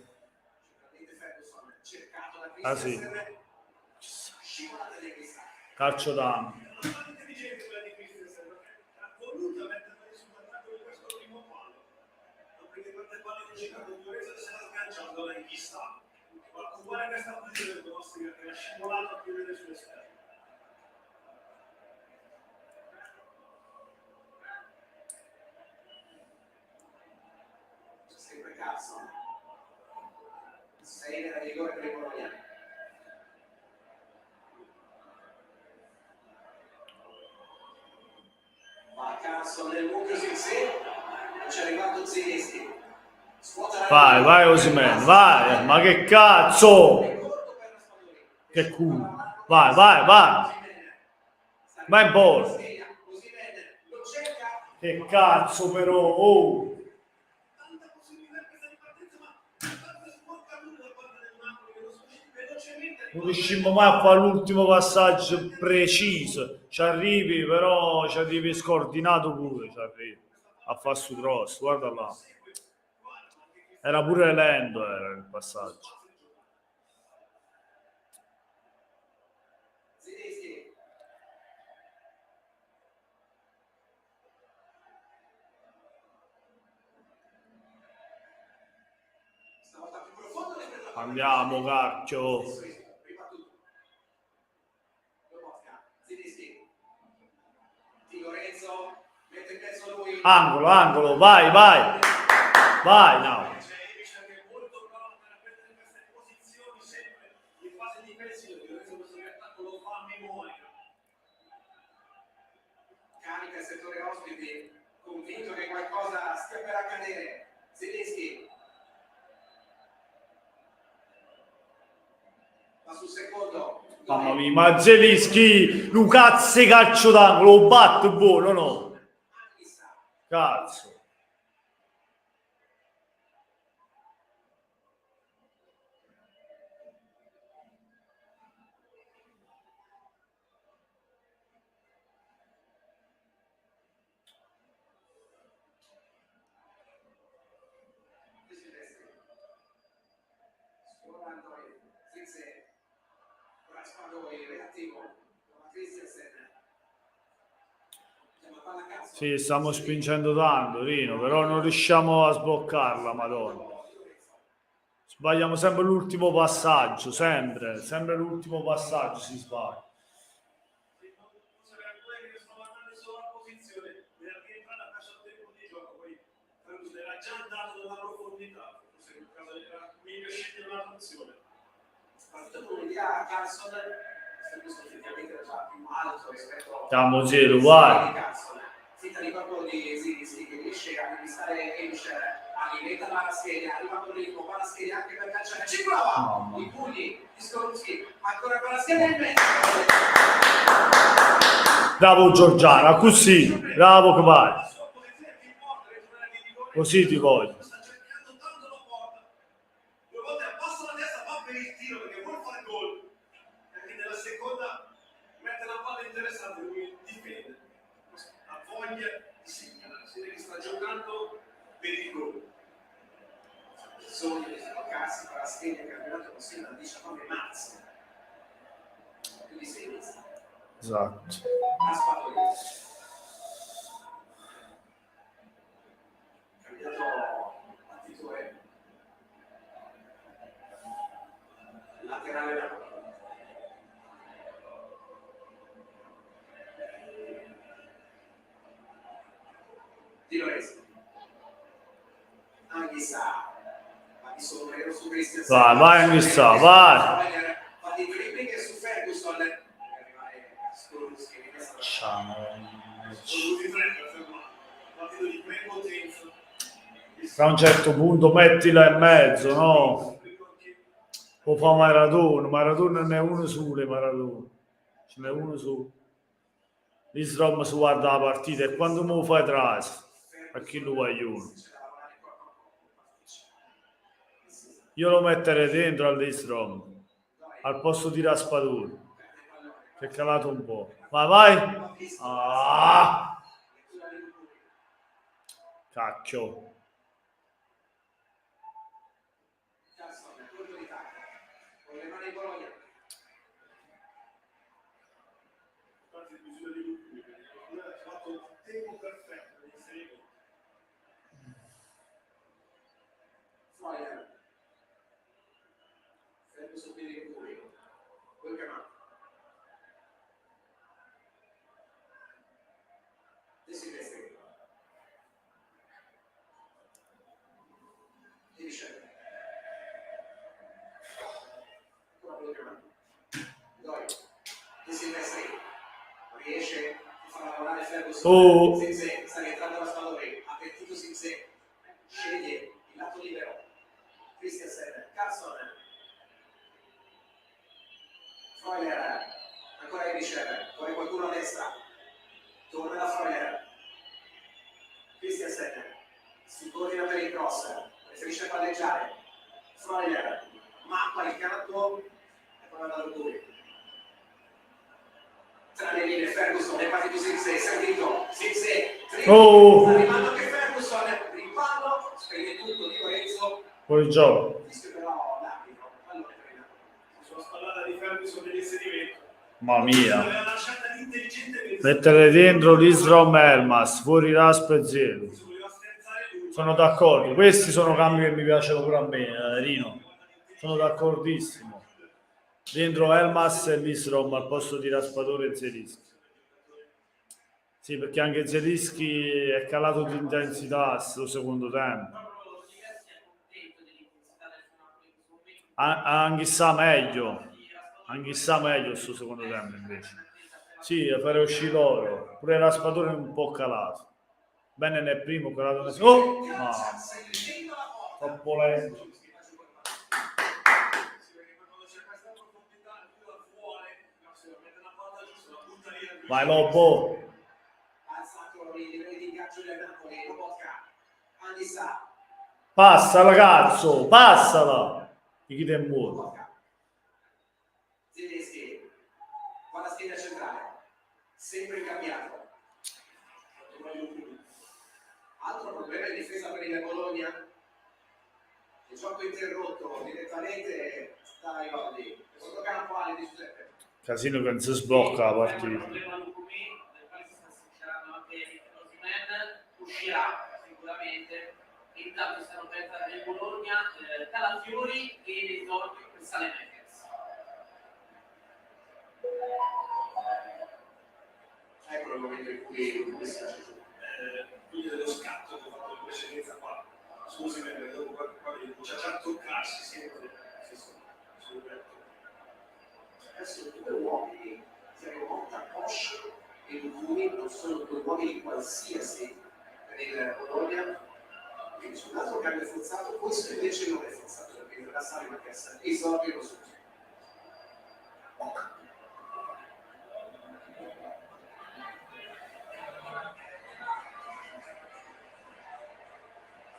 [SPEAKER 1] Sì. Calcio d'angolo.
[SPEAKER 2] Sempre cazzo. 6 nella rigore per il Bologna. Va Carson nel buco sul sé. Non c'è arrivato Zelinski.
[SPEAKER 1] Vai Osimhen, vai, ma che cazzo! Che culo. Vai. Vai in porta. Che cazzo però, oh!
[SPEAKER 3] Tanta possibilità questa di partenza, ma si può fare da parte del Napoli che non sono riusciti velocemente a
[SPEAKER 1] Non riuscimmo mai a fare l'ultimo passaggio preciso. Ci arrivi, però ci arrivi scordinato pure, ci arrivi a fare su cross, guarda là. Era pure lento, era il passaggio.
[SPEAKER 2] Zielinski. Stavolta più profondo rispetto a
[SPEAKER 1] Andiamo, cacchio.
[SPEAKER 2] ribattuto. Lobotka. Zielinski. Di Lorenzo. Mette in mezzo lui.
[SPEAKER 1] Angolo, angolo, vai, vai. Vai, no.
[SPEAKER 3] C'è Ibiza che è molto bravo per prendere queste posizioni sempre in fase difensiva. Questo attacco lo fa a memoria.
[SPEAKER 2] Carica il settore ospiti, convinto che qualcosa stia per accadere. Zielinski. Va sul secondo.
[SPEAKER 1] Mamma mia, ma Zielinski, Lucazzi calcio d'angolo, lo batte buono, no?
[SPEAKER 2] Anghissa.
[SPEAKER 1] Cazzo.
[SPEAKER 2] Andoi, Zirze, Raspadoi, reattivo, con Christensen. Chiama palla a cazzo.
[SPEAKER 1] Sì, stiamo spingendo tanto, Rino, però non riusciamo a sbloccarla, madonna. Sbagliamo sempre l'ultimo passaggio, sempre l'ultimo passaggio si sbaglia.
[SPEAKER 3] Quelli che sono andati solo a posizione, nella rientrata a caccia tempo di gioco, poi Ferguson era già andato dalla profondità, forse in caso era meglio scegliere una opzione.
[SPEAKER 2] Partito l'idea a Carlson, Ferguson effettivamente era già più alto rispetto
[SPEAKER 1] Siamo zero, vai.
[SPEAKER 2] Carlson. Finta di proprio di Zielinski che riesce a conquistare Ebischer, alimenta Parascheglia, arriva con ritmo, Parascheglia anche per calciare, ci prova! I pugni di Skorupski, ancora Parascheglia in mezzo.
[SPEAKER 1] Bravo Giorgiano, così, bravo che vai. Così ti voglio.
[SPEAKER 3] Sta cercando tanto la porta. Due volte abbassa la testa, va per il tiro perché vuole fare gol. Anche nella seconda mette la palla interessante, lui difende. Ha voglia di segnare, si vede che sta giocando per il gol.
[SPEAKER 2] Sogno di sbloccarsi Parascheglia, campionato consiglio dal 19 marzo. Quindi 6 mesi.
[SPEAKER 1] Esatto.
[SPEAKER 2] Raspadoi. Cambiato battitore. Laterale da Di Lorenzo. Anghissa. Va di sombrero su Christensen.
[SPEAKER 1] Vai, vai Anghissa, vai.
[SPEAKER 2] Va di dribbling su Ferguson. Per arrivare a Skorupski.
[SPEAKER 1] Ciao.
[SPEAKER 3] Sono tutti tre per fermare. Partito di prepotenza.
[SPEAKER 1] A un certo punto mettila in mezzo, no? O fa Maradona ne è uno solo, Maradona. Ce n'è uno solo. L'Islam si guarda la partita e quando me lo fai trasi, a chi lo vogliono. Io lo metterei dentro all'Islam, al posto di Raspadori, che è calato un po'. Vai, vai! Ah! Cacchio.
[SPEAKER 2] Carlson, colpo di tacco. Con le mani in Bologna.
[SPEAKER 3] Infatti, bisogna di lui, perché lui ha fatto il tempo perfetto per inserire.
[SPEAKER 2] Freuler. Ferguson piedi in pubblico. Wilkerman. De Silvestri. Di Michel. Ancora Wilkerman. Doi. De Silvestri. Non riesce a far lavorare Ferguson.
[SPEAKER 1] Oh.
[SPEAKER 2] Zirze sta rientrando la Spadori. Avvertito Zirze. Sceglie il lato libero. Christensen. Carlson. Freuler. Ancora Ebischer. Corre qualcuno a destra. Torna da Freuler. Christensen. Si coordina per il cross. Preferisce palleggiare. Freuler. Mappa il canto. Tra le linee Ferguson è partito 6-6, servito 6-6,
[SPEAKER 1] Oh!
[SPEAKER 2] arrivando anche Ferguson, il fallo, spegne tutto di Lorenzo,
[SPEAKER 1] Fuori gioco.
[SPEAKER 2] fischio però l'arbitro, allora
[SPEAKER 3] Sulla spallata di Ferguson nell'inserimento.
[SPEAKER 1] Mamma mia.
[SPEAKER 3] Aveva lasciata l'intelligente
[SPEAKER 1] Mettere dentro l'Isrom Elmas, fuori Raspo e Zero.
[SPEAKER 3] voleva sterzare lui.
[SPEAKER 1] Sono d'accordo. Questi sono cambi che mi piacciono pure a me, Rino. Sono d'accordissimo. Dentro Elmas e l'Isrom al posto di Raspadore e Zelischi. Sì, perché anche Zelischi è calato di intensità sto secondo tempo.
[SPEAKER 4] Proprio diversi è contento dell'intensità del suo Napoli in questo momento.
[SPEAKER 1] Anche sa meglio sto secondo tempo invece. Sì, a fare uscire loro. Pure Raspadore è un po' calato. Bene nel primo, calato nel secondo. Oh! No, troppo lento. Vai Lobo.
[SPEAKER 2] alzato i livelli di ingaggio del Napoli, Lobotka, Anissa,
[SPEAKER 1] Passa ragazzo, passala. Di chi te muore.
[SPEAKER 2] Lobotka, Zielinski, qua la scheda centrale, sempre incambiato. Altro problema in difesa per il Bologna. Il gioco interrotto direttamente dai Lodi. Controcampo Ale di Giuseppe.
[SPEAKER 1] Casino che non si sblocca la partita.
[SPEAKER 4] Il problema Lucumi, del quale si sta sincerando anche Osimhen, uscirà sicuramente. Intanto stanno per entrare nel Bologna, Calafiori e l'esordio per Saelemaekers.
[SPEAKER 2] Ecco il momento in cui si lascia giù.
[SPEAKER 3] Quindi dello scatto che ho fatto in precedenza qua. Scusi, dopo quando comincia già a toccarsi sempre. Sul petto.
[SPEAKER 2] Adesso due uomini, Thiago Motta, Posch e Lucumi, non sono due uomini qualsiasi per il Bologna. Quindi sull'altro cambio forzato, questo invece non è forzato, perché il Rassari Marchessa esordio lo subito.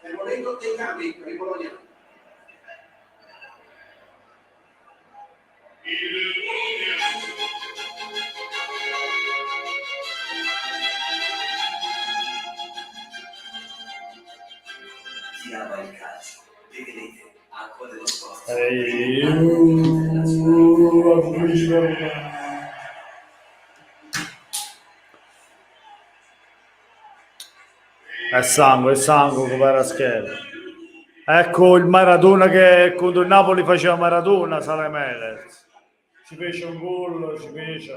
[SPEAKER 2] Nel momento dei cambi per il Bologna.
[SPEAKER 7] Chi ama il calcio, vedete acqua dello sport.
[SPEAKER 1] È sangue come era scherzo. Ecco il Maradona che contro il Napoli faceva Maradona, Saelemaekers. Ci fece un gol, ci fece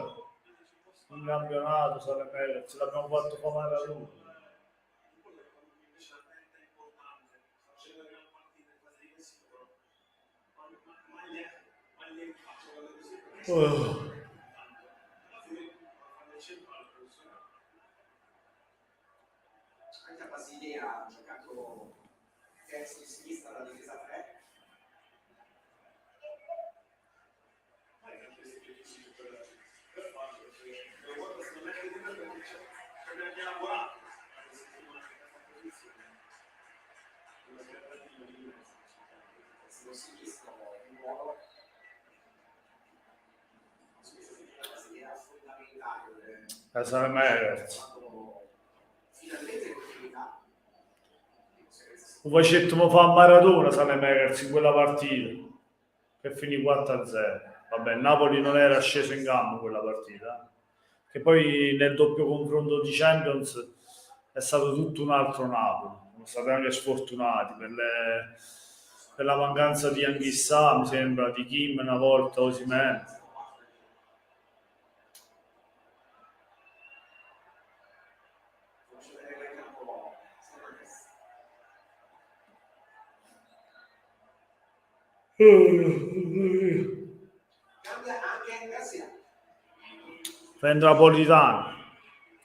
[SPEAKER 1] un campionato, Saelemaekers, l'abbiamo fatto con Maradona. Oh.
[SPEAKER 2] Anche a Basilea ha giocato terzo di sinistra alla difesa 3. Lo sinistro in ruolo. Basilea fondamentale.
[SPEAKER 1] Saelemaekers.
[SPEAKER 2] Finalmente continuità.
[SPEAKER 1] Lo facetto fa Maradona Saelemaekers in quella partita che finì 4-0. Vabbè, il Napoli non era sceso in campo quella partita, che poi nel doppio confronto di Champions è stato tutto un altro Napoli. Siamo stati anche sfortunati per la mancanza di Anghissà, mi sembra, di Kim una volta, Osimhen.
[SPEAKER 2] Cambia anche Garcia.
[SPEAKER 1] Entra Politano,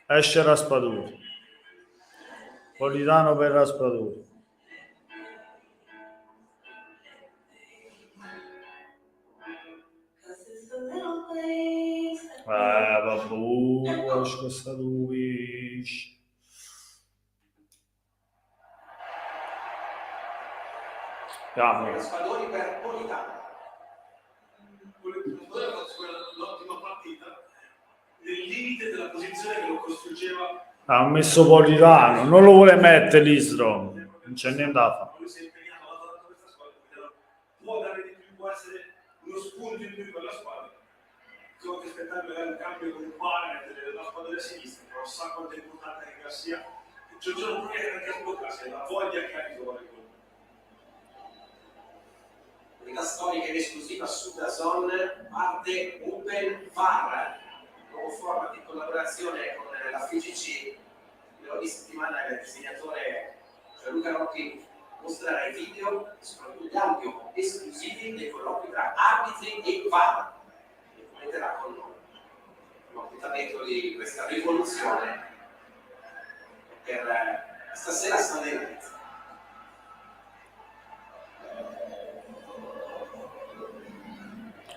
[SPEAKER 1] esce Raspadori. Politano per Raspadori. Vabbè, questa lui. Cambia.
[SPEAKER 2] Raspadori per Politano.
[SPEAKER 3] nel limite della posizione che lo costringeva.
[SPEAKER 1] Ha messo Politano, non lo vuole mettere l'Istro, non c'è niente da fare.
[SPEAKER 3] Lui si è impegnato a questa squadra, può dare di più, può essere uno spunto in più per la squadra. Bisogna aspettare magari un cambio con un partner della squadra della sinistra, però sa quanto è importante che Garcia. C'è un giorno che anche sbloccarsi, la voglia che ha di trovare il gol.
[SPEAKER 2] Unità storica in esclusiva su DAZN, parte Open VAR, nuovo format di collaborazione con la FIGC. Ogni settimana il disegnatore Gianluca Rocchi mostrerà i video e soprattutto gli audio esclusivi dei colloqui tra arbitri e VAR, e commenterà con l'appuntamento di questa rivoluzione per stasera a Sunday Night.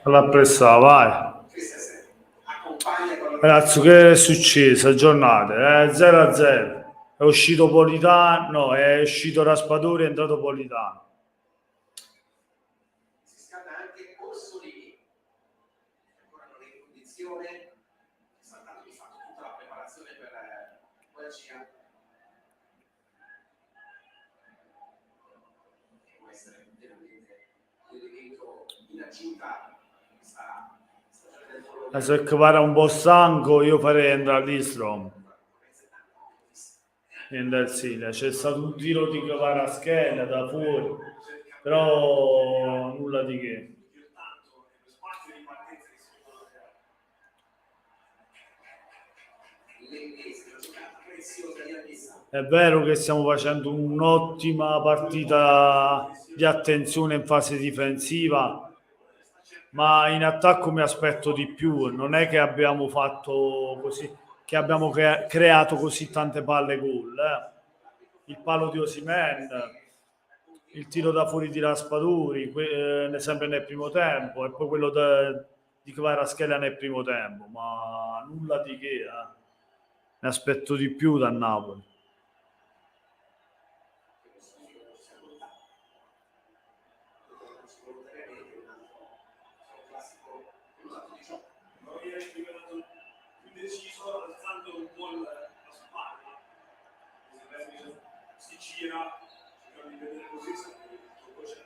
[SPEAKER 1] La pressa, vai.
[SPEAKER 2] Christensen accompagna con
[SPEAKER 1] Ragazzi, che è successo? Giornate, 0-0. È uscito Politano, no, è uscito Raspadori, è entrato Politano.
[SPEAKER 2] si scalda anche Orsolini, ancora non è in condizione, è saltato di fatto tutta la preparazione per Guarcia. Può essere veramente un elemento in aggiunta in questa stagione del Bologna.
[SPEAKER 1] Se Kvara un po' stanco, io farei entrare l'Istro. In Delsilia. C'è stato un tiro di Kvara a scheda da fuori, però nulla di che.
[SPEAKER 3] Spazio di partenza che si devono creare.
[SPEAKER 2] L'ennesima giocata preziosa di Anissa.
[SPEAKER 1] È vero che stiamo facendo un'ottima partita di attenzione in fase difensiva, ma in attacco mi aspetto di più. Non è che abbiamo fatto così, che abbiamo creato così tante palle gol. Il palo di Osimhen, il tiro da fuori di Raspadori, sempre nel primo tempo, e poi quello di Kvaratskhelia nel primo tempo, ma nulla di che. Ne aspetto di più da Napoli.
[SPEAKER 3] Non è diventato più deciso, alzando un po' la spalla. Si gira, cercando di vedere così, poi c'è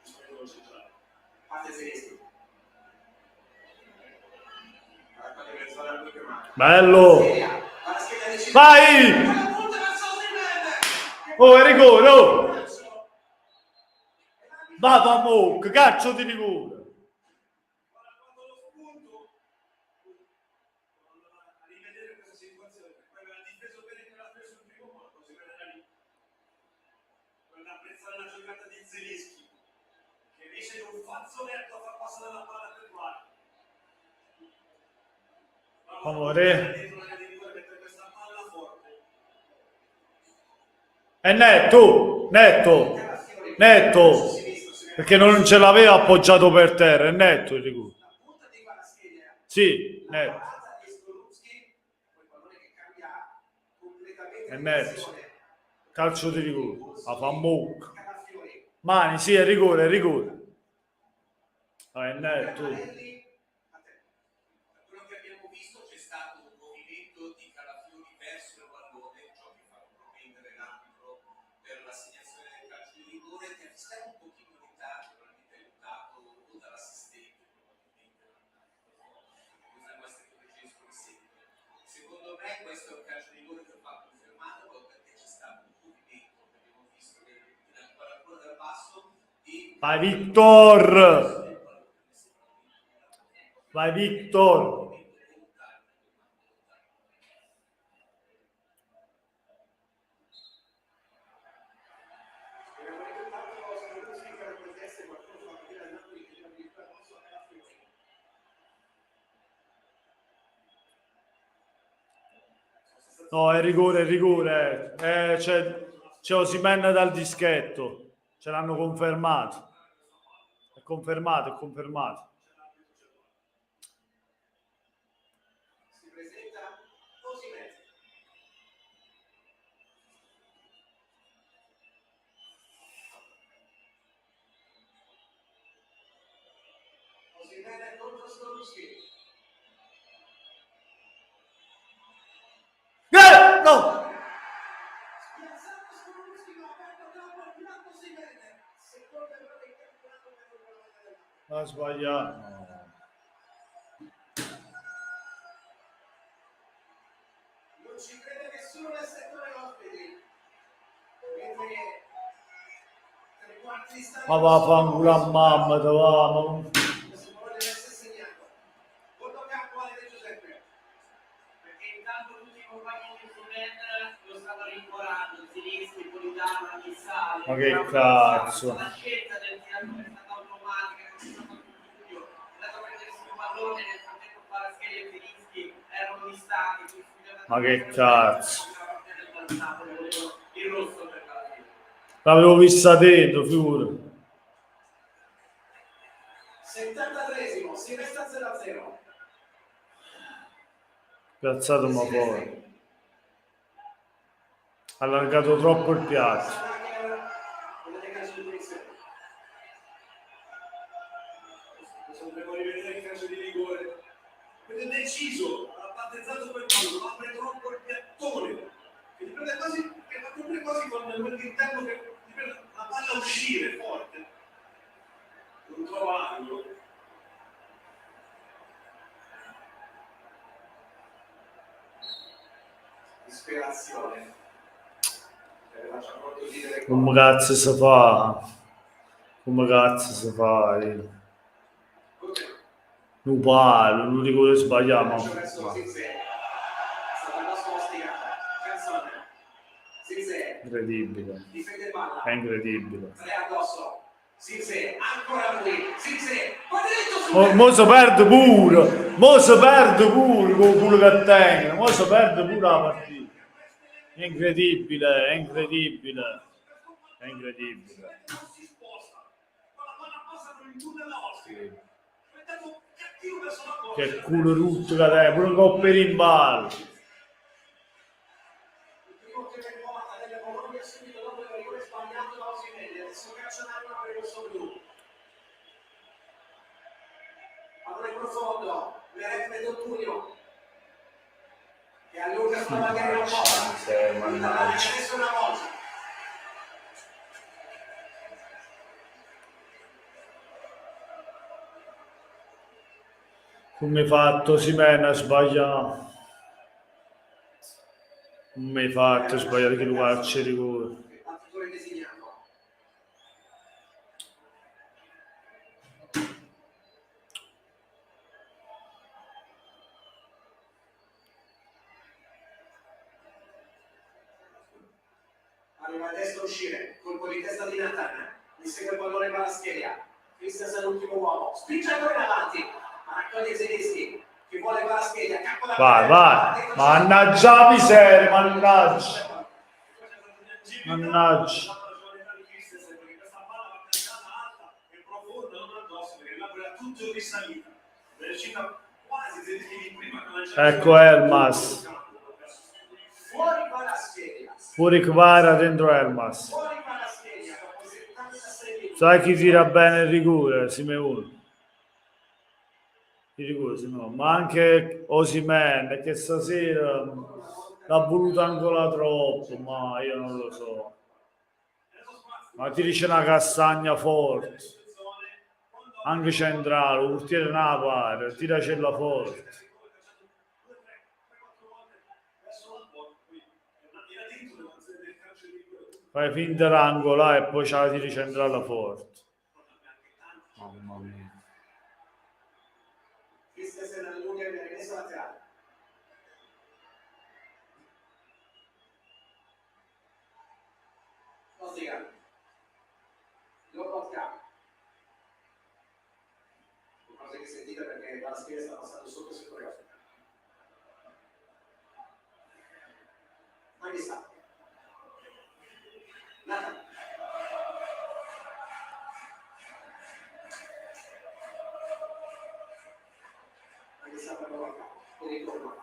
[SPEAKER 3] il suo centrale.
[SPEAKER 2] Parte Zelensky. Raccoglie per zona al doppio mano.
[SPEAKER 1] Bello!
[SPEAKER 2] La scheda decide.
[SPEAKER 1] Vai!
[SPEAKER 2] La punta verso Osimhen.
[SPEAKER 1] Oh, è rigore, oh! Vada mo, che cazzo di rigore!
[SPEAKER 3] Quando lo spunto, a rivedere questa situazione, poi aveva difeso bene che l'ha preso il primo gol, così vedrà lì. Per apprezzare la giocata di Zelensky, che riesce in un fazzoletto a far passare la palla per Guardia.
[SPEAKER 1] Amore.
[SPEAKER 3] Dentro l'area di rigore, mette questa palla forte.
[SPEAKER 1] È netto, perché non ce l'aveva appoggiato per terra, è netto il rigore.
[SPEAKER 2] La punta di Kvaratskhelia.
[SPEAKER 1] Sì, netto,
[SPEAKER 2] Parata e Skorupski, poi pallone che cambia completamente
[SPEAKER 1] è netto.
[SPEAKER 2] direzione.
[SPEAKER 1] Calcio di rigore, la fa mucca.
[SPEAKER 2] Calafiori.
[SPEAKER 1] Mani, sì, è rigore, è rigore. Ah, è netto.
[SPEAKER 2] Manelli. A te.
[SPEAKER 8] Da quello che abbiamo visto c'è stato un movimento di Calafiori verso il pallone, ciò che fa propendere l'arbitro per l'assegnazione del calcio di rigore, che ha visto un pochino in ritardo, probabilmente aiutato o dall'assistente, possiamo essere precisi come sempre. Secondo me questo è un calcio di rigore che va confermato perché c'è stato un movimento che abbiamo visto che la palla dal basso e
[SPEAKER 1] Vai Victor! Vai Victor! No, è rigore, è rigore. C'è Osimhen dal dischetto. Ce l'hanno confermato. È confermato, è confermato.
[SPEAKER 2] Si presenta Osimhen. Osimhen contro Skorupski.
[SPEAKER 1] Ha sbagliato.
[SPEAKER 2] Non ci crede nessuno nel settore ospiti. Mentre tre quarti di stadio
[SPEAKER 1] Ma va a fanculo a mamma, te va, ma...
[SPEAKER 2] questo gol deve essere segnato. Colpo campo Ale De Giuseppe.
[SPEAKER 4] Perché intanto tutti i compagni di Fumen lo stanno rincuorando, Zilinski, Politano, Anissali.
[SPEAKER 1] Ma che cazzo.
[SPEAKER 4] La scelta del tiratore è stata automatica, non è stato un studio, è andato a prendersi un pallone, nel frattempo Kvaratskhelia e Zilinski erano distanti.
[SPEAKER 1] Ma che cazzo.
[SPEAKER 4] Il rosso per la fine.
[SPEAKER 1] L'avevo vista dentro, figura.
[SPEAKER 2] 73esimo, si resta 0-0.
[SPEAKER 1] Piazzato ma fuori. Ha allargato troppo il piatto.
[SPEAKER 3] Dovremmo rivedere il calcio di rigore. Quello è deciso, ha battezzato quel modo, apre troppo il piattone. Che ti prende quasi, che fa sempre quasi con quell'interno che ti prende la palla a uscire forte. Non trova angolo.
[SPEAKER 2] Disperazione. Faccia proprio dire
[SPEAKER 1] Come cazzo si fa? Come cazzo si fa? Non parlo, non dico che sbagliamo. Incredibile. È incredibile. Mo si perde pure. Mo si perde pure con quello che tengono. Mo si perde pure la partita. È incredibile, è incredibile. È incredibile. Che culo rutto che è, pure un coppa in ballo.
[SPEAKER 2] Allora in profondo, Meret Antonio che allunga sulla magari un po'.
[SPEAKER 1] Mannaggia.
[SPEAKER 2] Adesso una volta.
[SPEAKER 1] Come hai fatto Osimhen a sbagliare? Come hai fatto a sbagliare che lo calcio di rigore?
[SPEAKER 2] Battitore designato. Arriva a destra a uscire, colpo di testa di Nathan, mi segue il pallone Kvaratskhelia, Christensen l'ultimo uomo, spinge ancora in avanti, ma raccoglie Zilinski, che vuole Kvaratskhelia, campo da
[SPEAKER 1] Vai, vai, mannaggia la miseria, mannaggia. Mannaggia. Ecco Elmas.
[SPEAKER 2] Fuori Kvaratskhelia,
[SPEAKER 1] Fuori Kvara dentro Elmas.
[SPEAKER 2] fuori Kvaratskhelia, dopo 76 minuti.
[SPEAKER 1] Sai chi tira bene il rigore? Simeone. Il rigore Simeone. Ma anche Osimhen che stasera l'ha voluto ancora troppo, ma io non lo so. Ma tirici una castagna forte. Anche centrale, un portiere nella pare, tiracella forte. Fai finta l'angola e poi c'ha la tiri centrale forte. Mamma mia.
[SPEAKER 2] Christensen allunga il rimessa laterale. Ostigan. Lobotka. Cose che sentite perché Kvaratskhelia sta passando sotto il settore ospite. Ma chi sta? Nathan. Anche sta per Lobotka. Con il corno.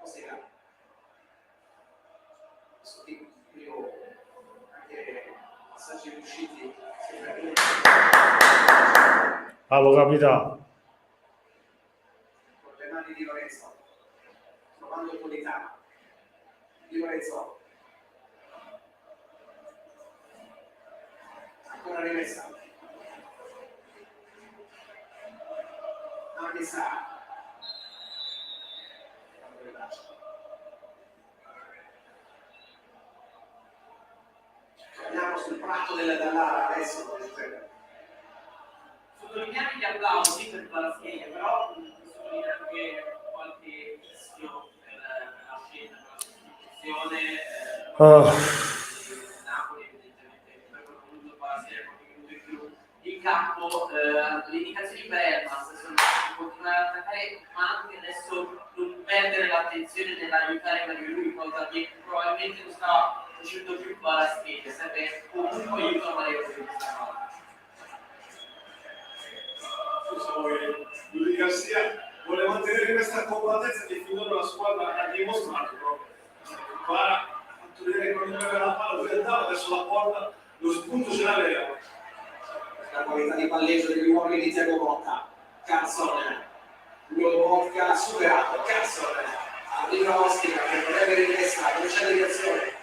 [SPEAKER 2] Ostigan. Questo tipo anche passaggi riusciti.
[SPEAKER 1] Allo capitano.
[SPEAKER 2] Con le mani di Lorenzo, trovando il Politano. Di Lorenzo. ancora rimessa. Anche sa. Andiamo sul prato della Dallara adesso.
[SPEAKER 4] Sottolineare gli applausi per Kvaratskhelia, però sottolineare anche qualche rischio per la scena, per la sostituzione. Napoli evidentemente avrebbero voluto Kvaratskhelia qualche minuto in più in campo. Le indicazioni per Elmas sono continuare ad attaccare, ma anche adesso non perdere l'attenzione nell'aiutare Mario Rui, cosa che probabilmente non stava facendo più Kvaratskhelia, serve comunque aiuto a Mario Rui.
[SPEAKER 3] Diciamo che Luis Garcia vuole mantenere questa compattezza che finora la squadra ha dimostrato proprio. Qua ha fatto vedere quando aveva la palla, lui andava verso la porta, lo spunto ce l'aveva.
[SPEAKER 2] La qualità di palleggio degli uomini di Thiago Motta. Carson, Lobotka superato, Carson arriva Ostica che potrebbe rimessa, non c'è deviazione.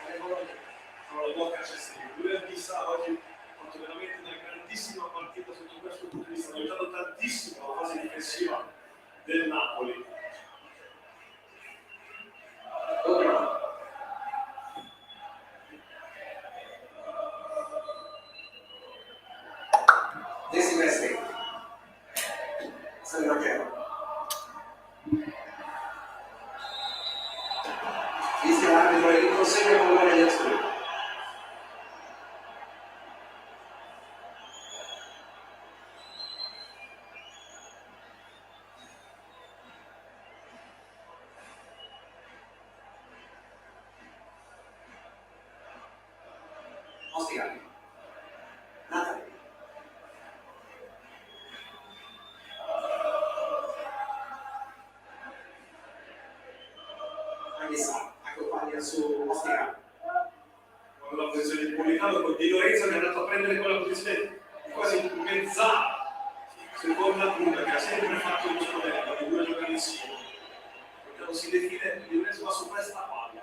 [SPEAKER 3] Lobotka c'è sempre, lui ha visto oggi ha fatto veramente una grandissima partita sotto questo punto di vista, ha aiutato tantissimo la fase difensiva del Napoli.
[SPEAKER 2] Desi Messi, Sandro Chero. Fischia l'arbitro e riprosegue con l'ora di azione. Ostica. Natali. Accompagna su Ostica.
[SPEAKER 3] Con la posizione di Politano, con Di Lorenzo che è andato a prendere quella posizione quasi in mezzala, seconda punta, che ha sempre fatto uno scoperto, che due giocare insieme. Quando si define, Di Lorenzo va su questa palla.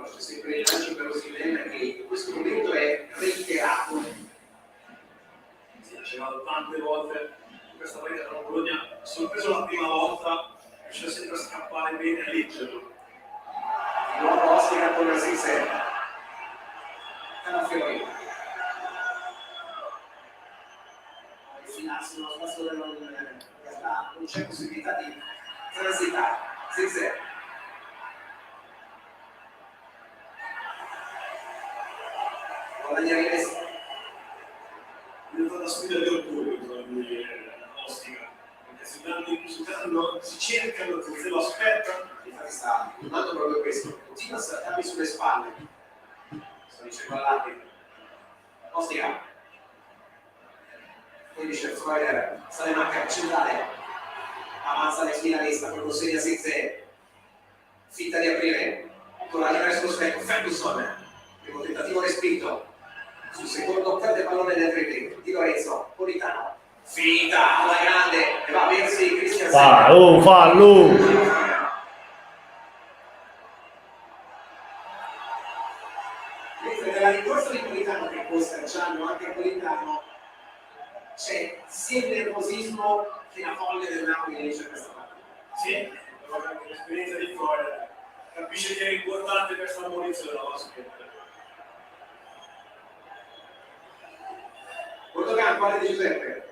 [SPEAKER 2] C'è sempre il lancio per Osimhen che in questo momento è reiterato.
[SPEAKER 3] Si diceva tante volte in questa partita con Bologna, sorpreso la prima volta, riusciva sempre a scappare bene a leggerlo.
[SPEAKER 2] Di nuovo Ostica con la Sisse. Calafiori. Infilarsi uno spazio dove non c'è possibilità di transitare. Sisse. Guadagna rimessa.
[SPEAKER 3] È stata sfida di orgoglio tra lui e Ostica, perché si cercano, se lo aspettano.
[SPEAKER 2] Infatti sta notando proprio questo. Continua a saltarmi sulle spalle. Sto dicendo all'arbitro. Ostica. Poi dice Freuler, sale manca centrale. Avanza la finalista, poi consegna 6-0. Finta di aprire. Con la linea sullo specchio. Ferguson. Primo tentativo respinto. Sul secondo perde pallone del dribbling. Di Lorenzo, Politano. Finta alla grande. E va a versi Cristian
[SPEAKER 1] Fallo, fallo!
[SPEAKER 2] Mentre nella ricorsa di Politano che può scarciarlo anche a Politano c'è sia il nervosismo che la voglia del Napoli di vincere questa partita.
[SPEAKER 3] Sì, l'esperienza di Freuler capisce che è importante questa ammonizione della basket.
[SPEAKER 2] Portocampo, Ale Di Giuseppe.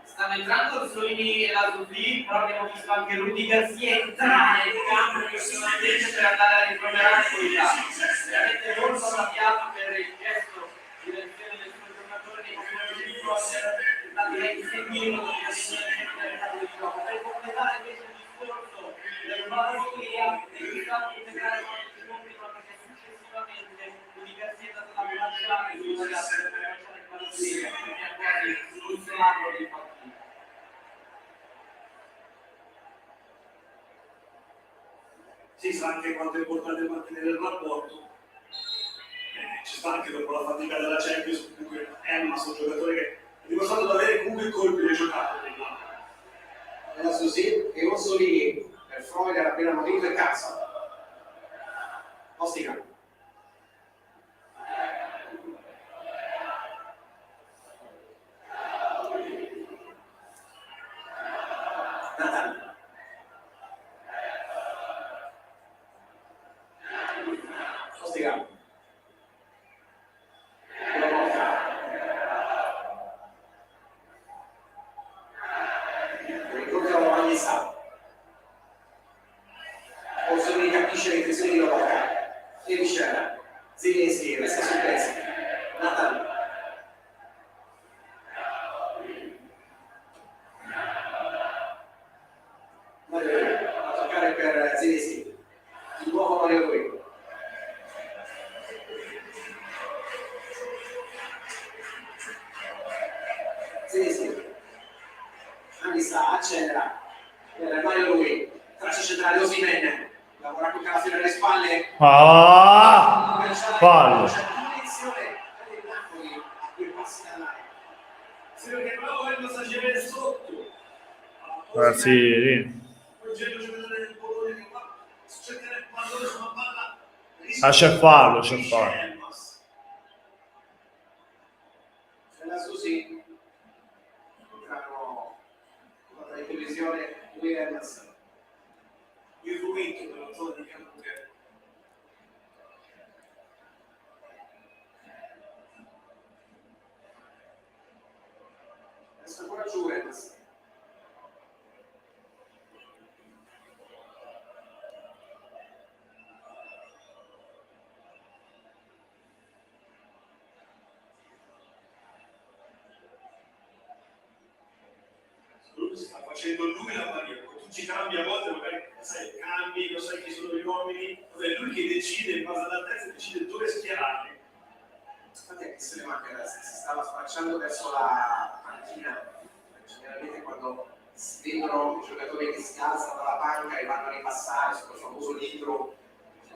[SPEAKER 4] Stanno entrando Rossini e la Zubi, però abbiamo visto anche Rudy Garcia entrare nel campo personalmente per andare a rimproverare Politano. Veramente molto arrabbiato per il gesto di reazione del suo giocatore nei confronti di Freuler, da direi seguirlo nel campo di gioco. Per completare invece il discorso del Kvaratskhelia, è stato integrare qualche secondo perché successivamente Rudy Garcia è stato abbracciato e lui ha abbracciato il Kvaratskhelia, quindi ha quasi consolato dei fatti.
[SPEAKER 3] Si sa anche quanto è importante mantenere il rapporto. Ci sta anche dopo la fatica della Champions, comunque Elmas, un giocatore che ha dimostrato di avere comunque colpi di giocata.
[SPEAKER 2] Adesso sì, e Orsolini per Freuler appena morito e cazzo. Ostica. Zeschi, Anissa accelera, per Mario lui, traccia centrale Osimhen, lavora con Calafiore alle spalle,
[SPEAKER 1] Fallo.
[SPEAKER 2] c'è punizione per il Napoli a 2 passi dall'area.
[SPEAKER 3] Sì, perché bravo il passaggio sotto.
[SPEAKER 1] Ragazzi,
[SPEAKER 3] Poi c'è il giocatore del Bologna che va cercare il pallone sulla palla.
[SPEAKER 1] c'è fallo, c'è fallo.
[SPEAKER 2] C'è la Susi, entrano con la televisione Williams.
[SPEAKER 3] Il ruito della zona di campo che
[SPEAKER 2] Adesso ancora giù Williams.
[SPEAKER 3] sta facendo lui la barriera. Tu ci cambi a volte, magari sai, cambi, non sai chi sono gli uomini, è lui che decide in base all'altezza, decide dove schierarli.
[SPEAKER 2] Infatti anche se le macchine si stava sfacciando verso la panchina, generalmente quando si vedono i giocatori che si alzano dalla panca e vanno a ripassare su quel famoso libro,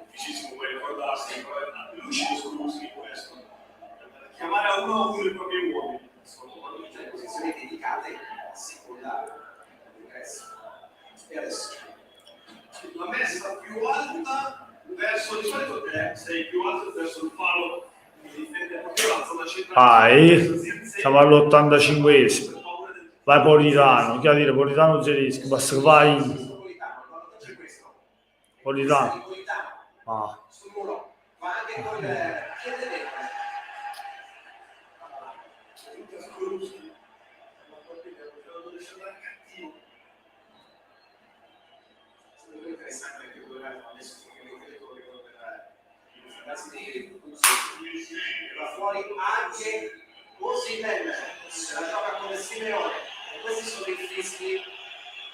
[SPEAKER 3] Difficilissimo poi ricordarsi, lui ci discute di questo. Chiamare a uno i propri uomini.
[SPEAKER 2] sono quando c'è le posizioni dedicate a secondare l'ingresso. E adesso
[SPEAKER 3] La messa più alta verso, di solito sei più alto verso il palo che difende proprio la zona centrale.
[SPEAKER 1] Vai, siamo all'85esimo. Vai Politano, che a dire Politano Zelischi, basta che vai in
[SPEAKER 2] Politano, il vantaggio è questo.
[SPEAKER 1] Politano.
[SPEAKER 2] Politano
[SPEAKER 1] Ah,
[SPEAKER 2] sul muro, va anche con il piede dentro. È interessante anche dove adesso ragazzi di va fuori anche Osimhen, se la gioca come Simeone e questi sono i fischi che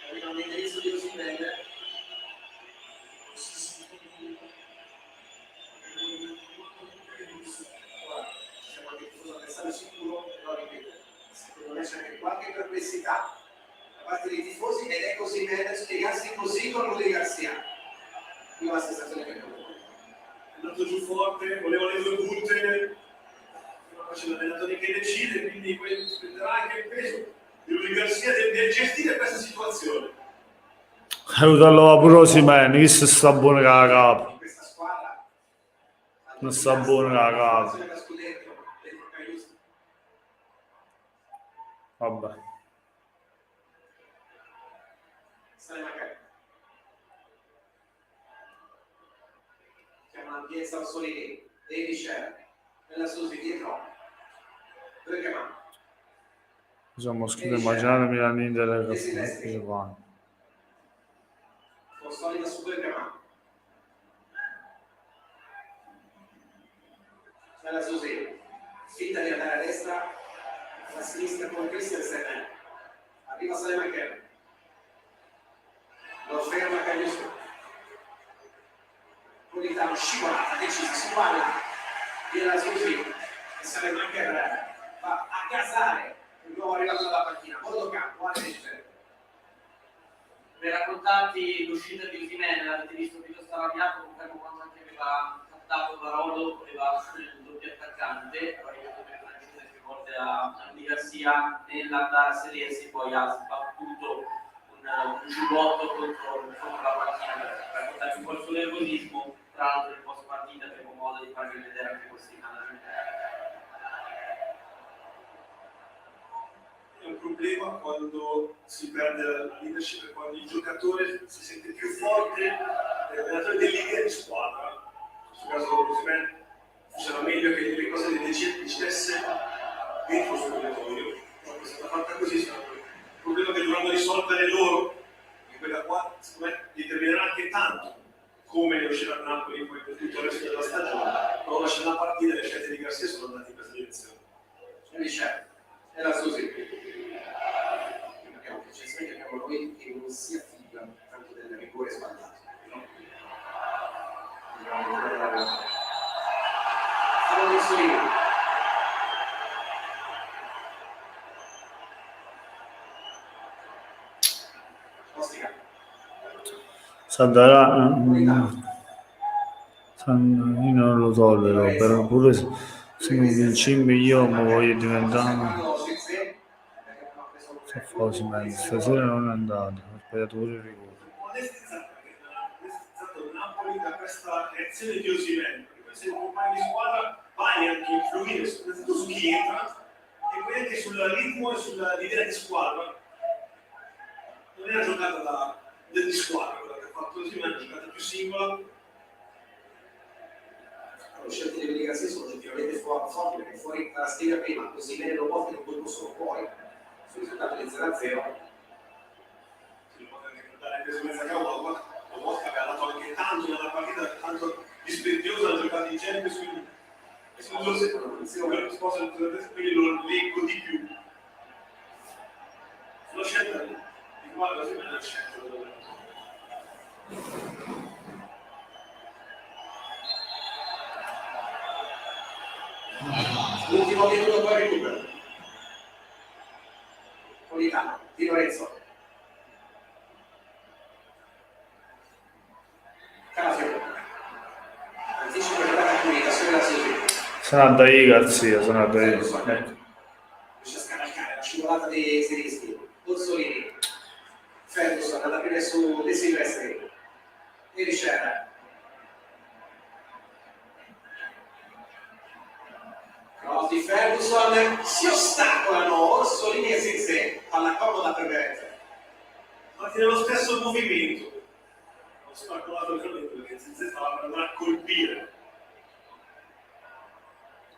[SPEAKER 2] arrivano all'indirizzo di Osimhen. Siamo anche tifoso avversario sicuro, però ripeto, secondo me c'è anche qualche perplessità da parte dei tifosi ed è così bene spiegarsi così con Rudy Garcia. Io ho la sensazione che abbiamo
[SPEAKER 3] È andato giù forte, voleva le due punte, poi c'è l'allenatore che decide, quindi poi prenderà anche il peso di Rudy Garcia del gestire questa situazione.
[SPEAKER 1] aiutarlo pure Osimhen, che se sta buono che la capo.
[SPEAKER 2] in questa squadra
[SPEAKER 1] Non sta buono che la capo. Vabbè.
[SPEAKER 2] Chiama l'ampiezza Orsolini, David nella Susi dietro, Bergman,
[SPEAKER 1] Insomma, scusa, immaginate Milan-Inter che fanno.
[SPEAKER 2] solida su Bergman, nella Susi, finta di andare a destra, a sinistra con Christensen, arriva Salemaker, lo ferma Cagliostro. Politano scivolata, decisa, si guarda, viene la Susi, e Salemaker va a casare il nuovo arrivato dalla panchina, Moldocampo, guarda il
[SPEAKER 4] Per raccontarti l'uscita di Osimhen, l'avete visto Vito Starabbiato, confermo quanto anche aveva captato Barolo, voleva il doppio attaccante, aveva detto per una più volte a Rudy Garcia, nell'andare a sedersi poi ha sbattuto un giubbotto contro la panchina per raccontarci un po' il suo nervosismo, tra l'altro nel post partita avremo modo di farvi vedere anche questi canali.
[SPEAKER 3] È un problema quando si perde la leadership e quando il giocatore si sente più forte l'allenatore del leader di squadra. In questo caso Osimhen funziona meglio che le cose le decidesse dentro il suo territorio. È stata fatta così, sarà un problema che dovranno risolvere loro, e quella qua secondo me determinerà anche tanto come uscirà a Napoli poi per tutto il resto della stagione. Però lasciando la partita, le scelte di Garcia sono andate in questa direzione.
[SPEAKER 2] Michel, è la Susi. Abbiamo che abbiamo noi che non sia figlio tanto del rigore sbagliato. Ostica.
[SPEAKER 1] Io non lo tollero, però pure se mi vincimmi io mi voglio diventare stasera non è andato, ho sbagliato pure il rigore.
[SPEAKER 3] Onestizzato il Napoli da questa reazione di Osimhen, perché poi se un compagno di squadra vai anche a influire soprattutto su chi entra e poi anche sul ritmo e sull'idea di squadra. Non è una giocata di squadra quella che ha fatto Osimhen, è una giocata più singola.
[SPEAKER 2] Le scelte di Bellingham sono oggettivamente forti perché fuori dalla schiena prima, così bene lo porti non possono poi sul risultato di 0-0.
[SPEAKER 3] Si può anche ricordare che su mezza causa la Mosca aveva dato anche tanto nella partita, tanto dispendiosa la giocata in Champions, quindi quindi lo leggo di più. Sulla scelta di guarda, si vede la scelta
[SPEAKER 2] L'ultimo minuto poi recupero. Politano, Di Lorenzo. Calafiore. Anticipo di giocata comunicazione da Silvio.
[SPEAKER 1] Sono andato io, Garzia, sono andato io.
[SPEAKER 2] Riesce a scavalcare la scivolata dei tedeschi. Orsolini. Ferguson ad aprire su De Silvestri. E Ricerra. Cross di Ferguson, si ostacolano Orsolini e Zirze, palla comoda per Beret.
[SPEAKER 3] ma anche nello stesso movimento. Ho spacolato il momento perché Zirze stava per andare a colpire.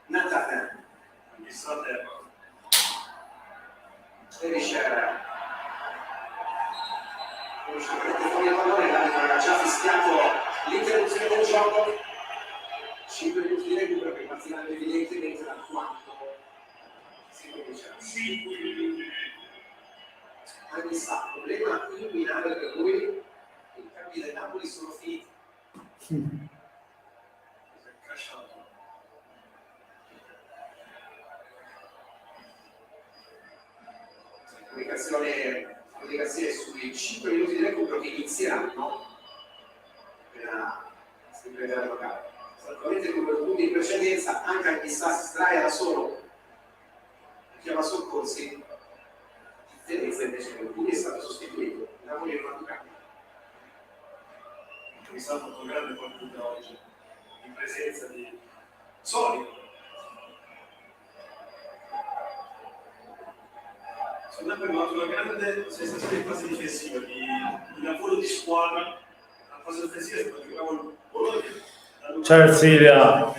[SPEAKER 2] Nathan.
[SPEAKER 3] Messa a terra.
[SPEAKER 2] E Ricerra. Fuori il pallone, l'arbitro aveva già fischiato l'interruzione del gioco. 5 minuti di recupero che partiranno evidentemente da quanto si comincia.
[SPEAKER 3] 5 minuti.
[SPEAKER 2] Anche sa, problema illuminare per lui, i campi del Napoli sono finiti.
[SPEAKER 3] Si è crashato.
[SPEAKER 2] Comunicazione sui 5 minuti di recupero che inizieranno appena si prenderà il locale. Esattamente come i punti in precedenza, anche a chissà si sdraia da solo, chiama soccorsi, in tendenza invece che è stato sostituito, il Napoli non ha giocato.
[SPEAKER 3] Mi sa fatto un grande partita oggi, in presenza di Solito. Secondo me abbiamo fatto una grande sensazione di fase difensiva, di lavoro di squadra, la fase offensiva è stata giocava il Bologna.
[SPEAKER 1] Ciao Ersilia.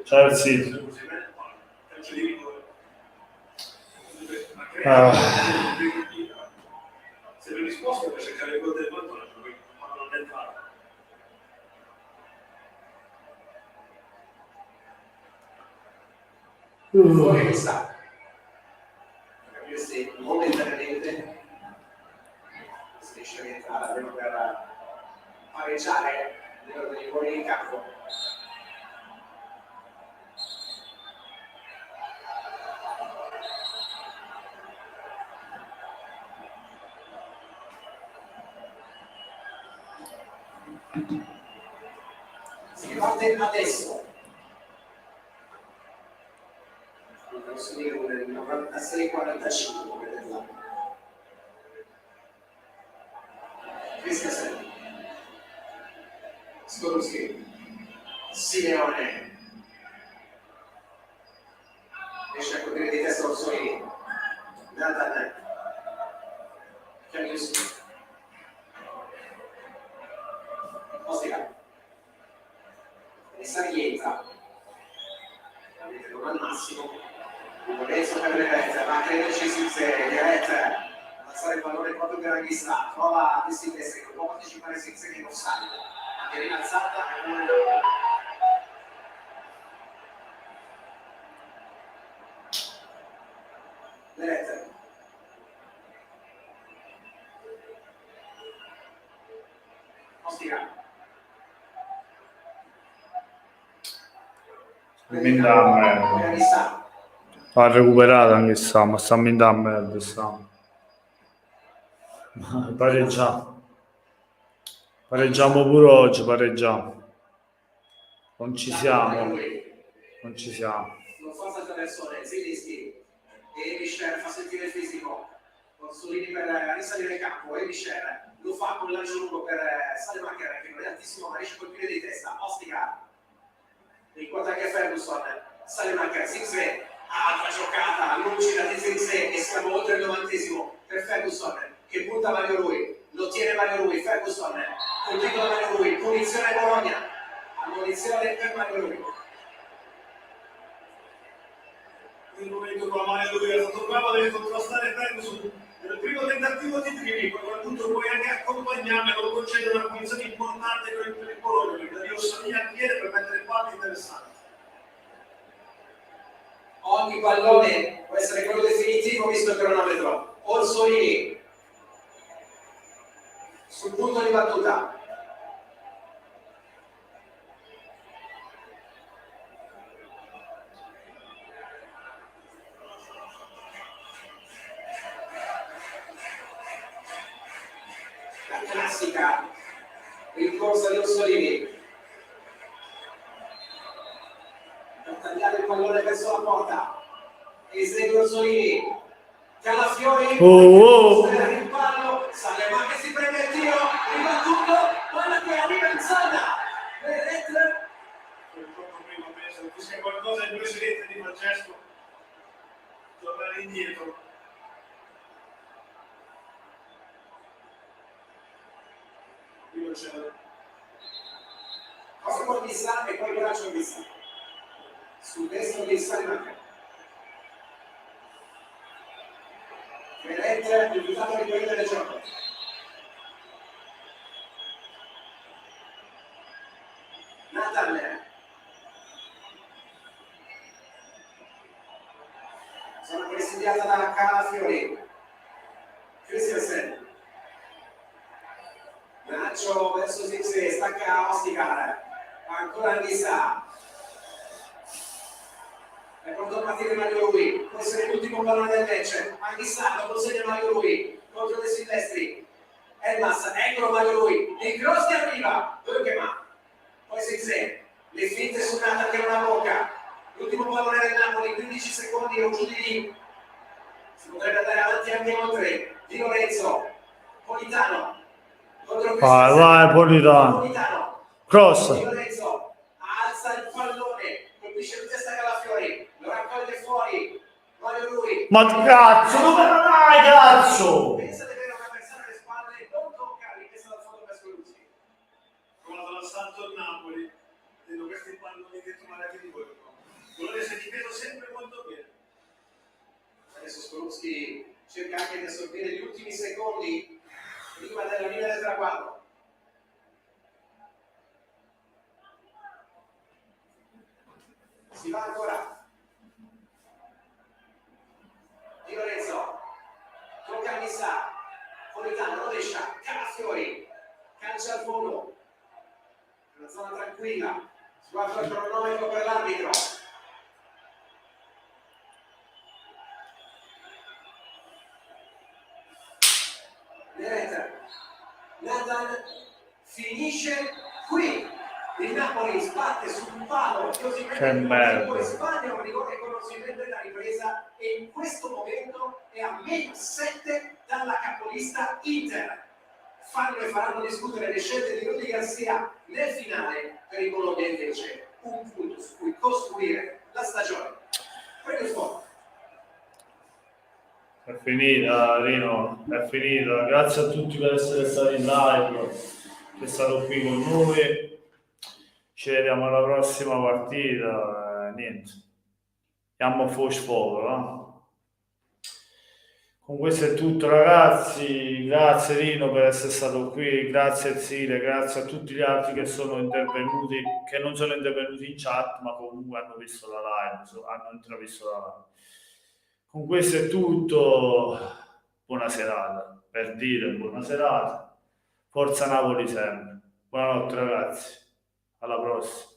[SPEAKER 1] Ciao Ersilia.
[SPEAKER 3] Calcio di rigore. Se non risposto per cercare il gol del vantaggio, ma non è entrato.
[SPEAKER 2] Fuori che sta. Capire se momentaneamente si riesce a rientrare almeno per pareggiare livello degli uomini in campo. Si parte adesso. Posso dire con il 96-45 come dell'anno. Christensen. Skorupski. Simeone. Riesce a coprire di testa Orsolini. Nathan. Chiamiusi. Ostica. E sa rientra. Non al massimo. Lorenzo per Beret, va a crederci Zirze, Beret, alzare il pallone proprio per Anghissà, trova De Silvestri, non può partecipare Zirze che non sale, è rinalzata e non è Beret. Ostica.
[SPEAKER 1] Anghissà. Ha recuperato anche Sam, sta andando a merda Sam. Pareggiamo pure oggi, pareggiamo. Non ci siamo. Non ci siamo.
[SPEAKER 2] Non fa attraverso Zelinski e Michel fa sentire il fisico. Orsolini per risalire in campo e Michel lo fa con lancio lungo per Salemacher che non è altissimo ma riesce a colpire di testa. Ostica inquadra anche Ferguson. Salemacher, Zirkzee, altra giocata lucida di Zirkzee e siamo oltre il 90esimo per Ferguson che punta Mario Rui. Lo tiene Mario Rui, Ferguson colpito da Mario Rui, punizione Bologna, ammonizione per Mario Rui.
[SPEAKER 3] Nel momento con la Mario Rui è stato bravo, deve contrastare Ferguson nel primo tentativo di Trivini, poi qualcuno puoi anche accompagnarmi, non concedere una posizione importante per il Bologna, perché Dario Salini al piede per mettere palli interessanti.
[SPEAKER 2] Ogni pallone può essere quello definitivo visto il cronometro. Orsolini sul punto di battuta. La classica rincorsa di Orsolini per tagliare il pallone verso la porta. Esegue Orsolini. Calafiori, il pallo, Salema che si prende il tiro, ribattuto, palla che arriva in zona. Vedete?
[SPEAKER 3] Purtroppo prima penso che sia qualcosa il presidente di Francesco tornare indietro. Qui non c'è.
[SPEAKER 2] Cosa vuol Vissa e poi il braccio di Vissa. Sul destro di Salema. Vedete il risultato di quello del gioco. Nathan. Sono presidiata da Calafiori. Christensen. Nacho verso Zirkzee, stacca Ostikar. Ancora Anghissà. È pronto a partire Mario Rui, può essere l'ultimo pallone del match. Anghissà, lo consegna Mario Rui contro De Silvestri. Elmas, eccolo Mario Rui, il cross che arriva, Böckema, poi Zirkzee, le finte su Nathan che non ha bocca. L'ultimo pallone del Napoli, 15 secondi o giù di lì. Si potrebbe andare avanti anche oltre. Di Lorenzo, Politano contro
[SPEAKER 1] Vai, Politano.
[SPEAKER 2] Politano.
[SPEAKER 1] Cross.
[SPEAKER 2] Di Lorenzo alza il pallone, colpisce in testa Calafiori, lo raccoglie fuori. Mario Rui.
[SPEAKER 1] Ma cazzo, dove vai, cazzo?
[SPEAKER 2] Pensa di avere una persona alle spalle, non tocca, rimessa dal fondo verso Luzzi.
[SPEAKER 3] Provato l'assalto al Napoli, vedo questi palloni dentro una rete di quello. Bologna si è difeso sempre molto bene.
[SPEAKER 2] Adesso Skorupski cerca anche di assorbire gli ultimi secondi prima della linea del traguardo. Si va ancora. Di Lorenzo, tocca a Anghissà, Politano, rovescia, Calafiori, calcia al fondo. Una zona tranquilla, sguardo il cronometro per l'arbitro. Nathan finisce qui. Il Napoli sbatte sul palo, così
[SPEAKER 1] Che merda.
[SPEAKER 2] Spagna un rigore che non si prende la ripresa e in questo momento è a -7 dalla capolista Inter. Fanno e faranno discutere le scelte di Rudy Garcia nel finale per il Bologna invece un punto su cui costruire la stagione. Prego sport.
[SPEAKER 1] È finita, Rino, è finita. Grazie a tutti per essere stati in live, che è stato qui con noi. Ci vediamo alla prossima partita. Niente, andiamo fuori sfogo. Con questo è tutto, ragazzi. Grazie Rino per essere stato qui, grazie Zile, grazie a tutti gli altri che sono intervenuti, che non sono intervenuti in chat, ma comunque hanno visto la live, hanno intravisto la live. Con questo è tutto, buona serata, per dire buona serata, forza Napoli sempre, buonanotte ragazzi, alla prossima.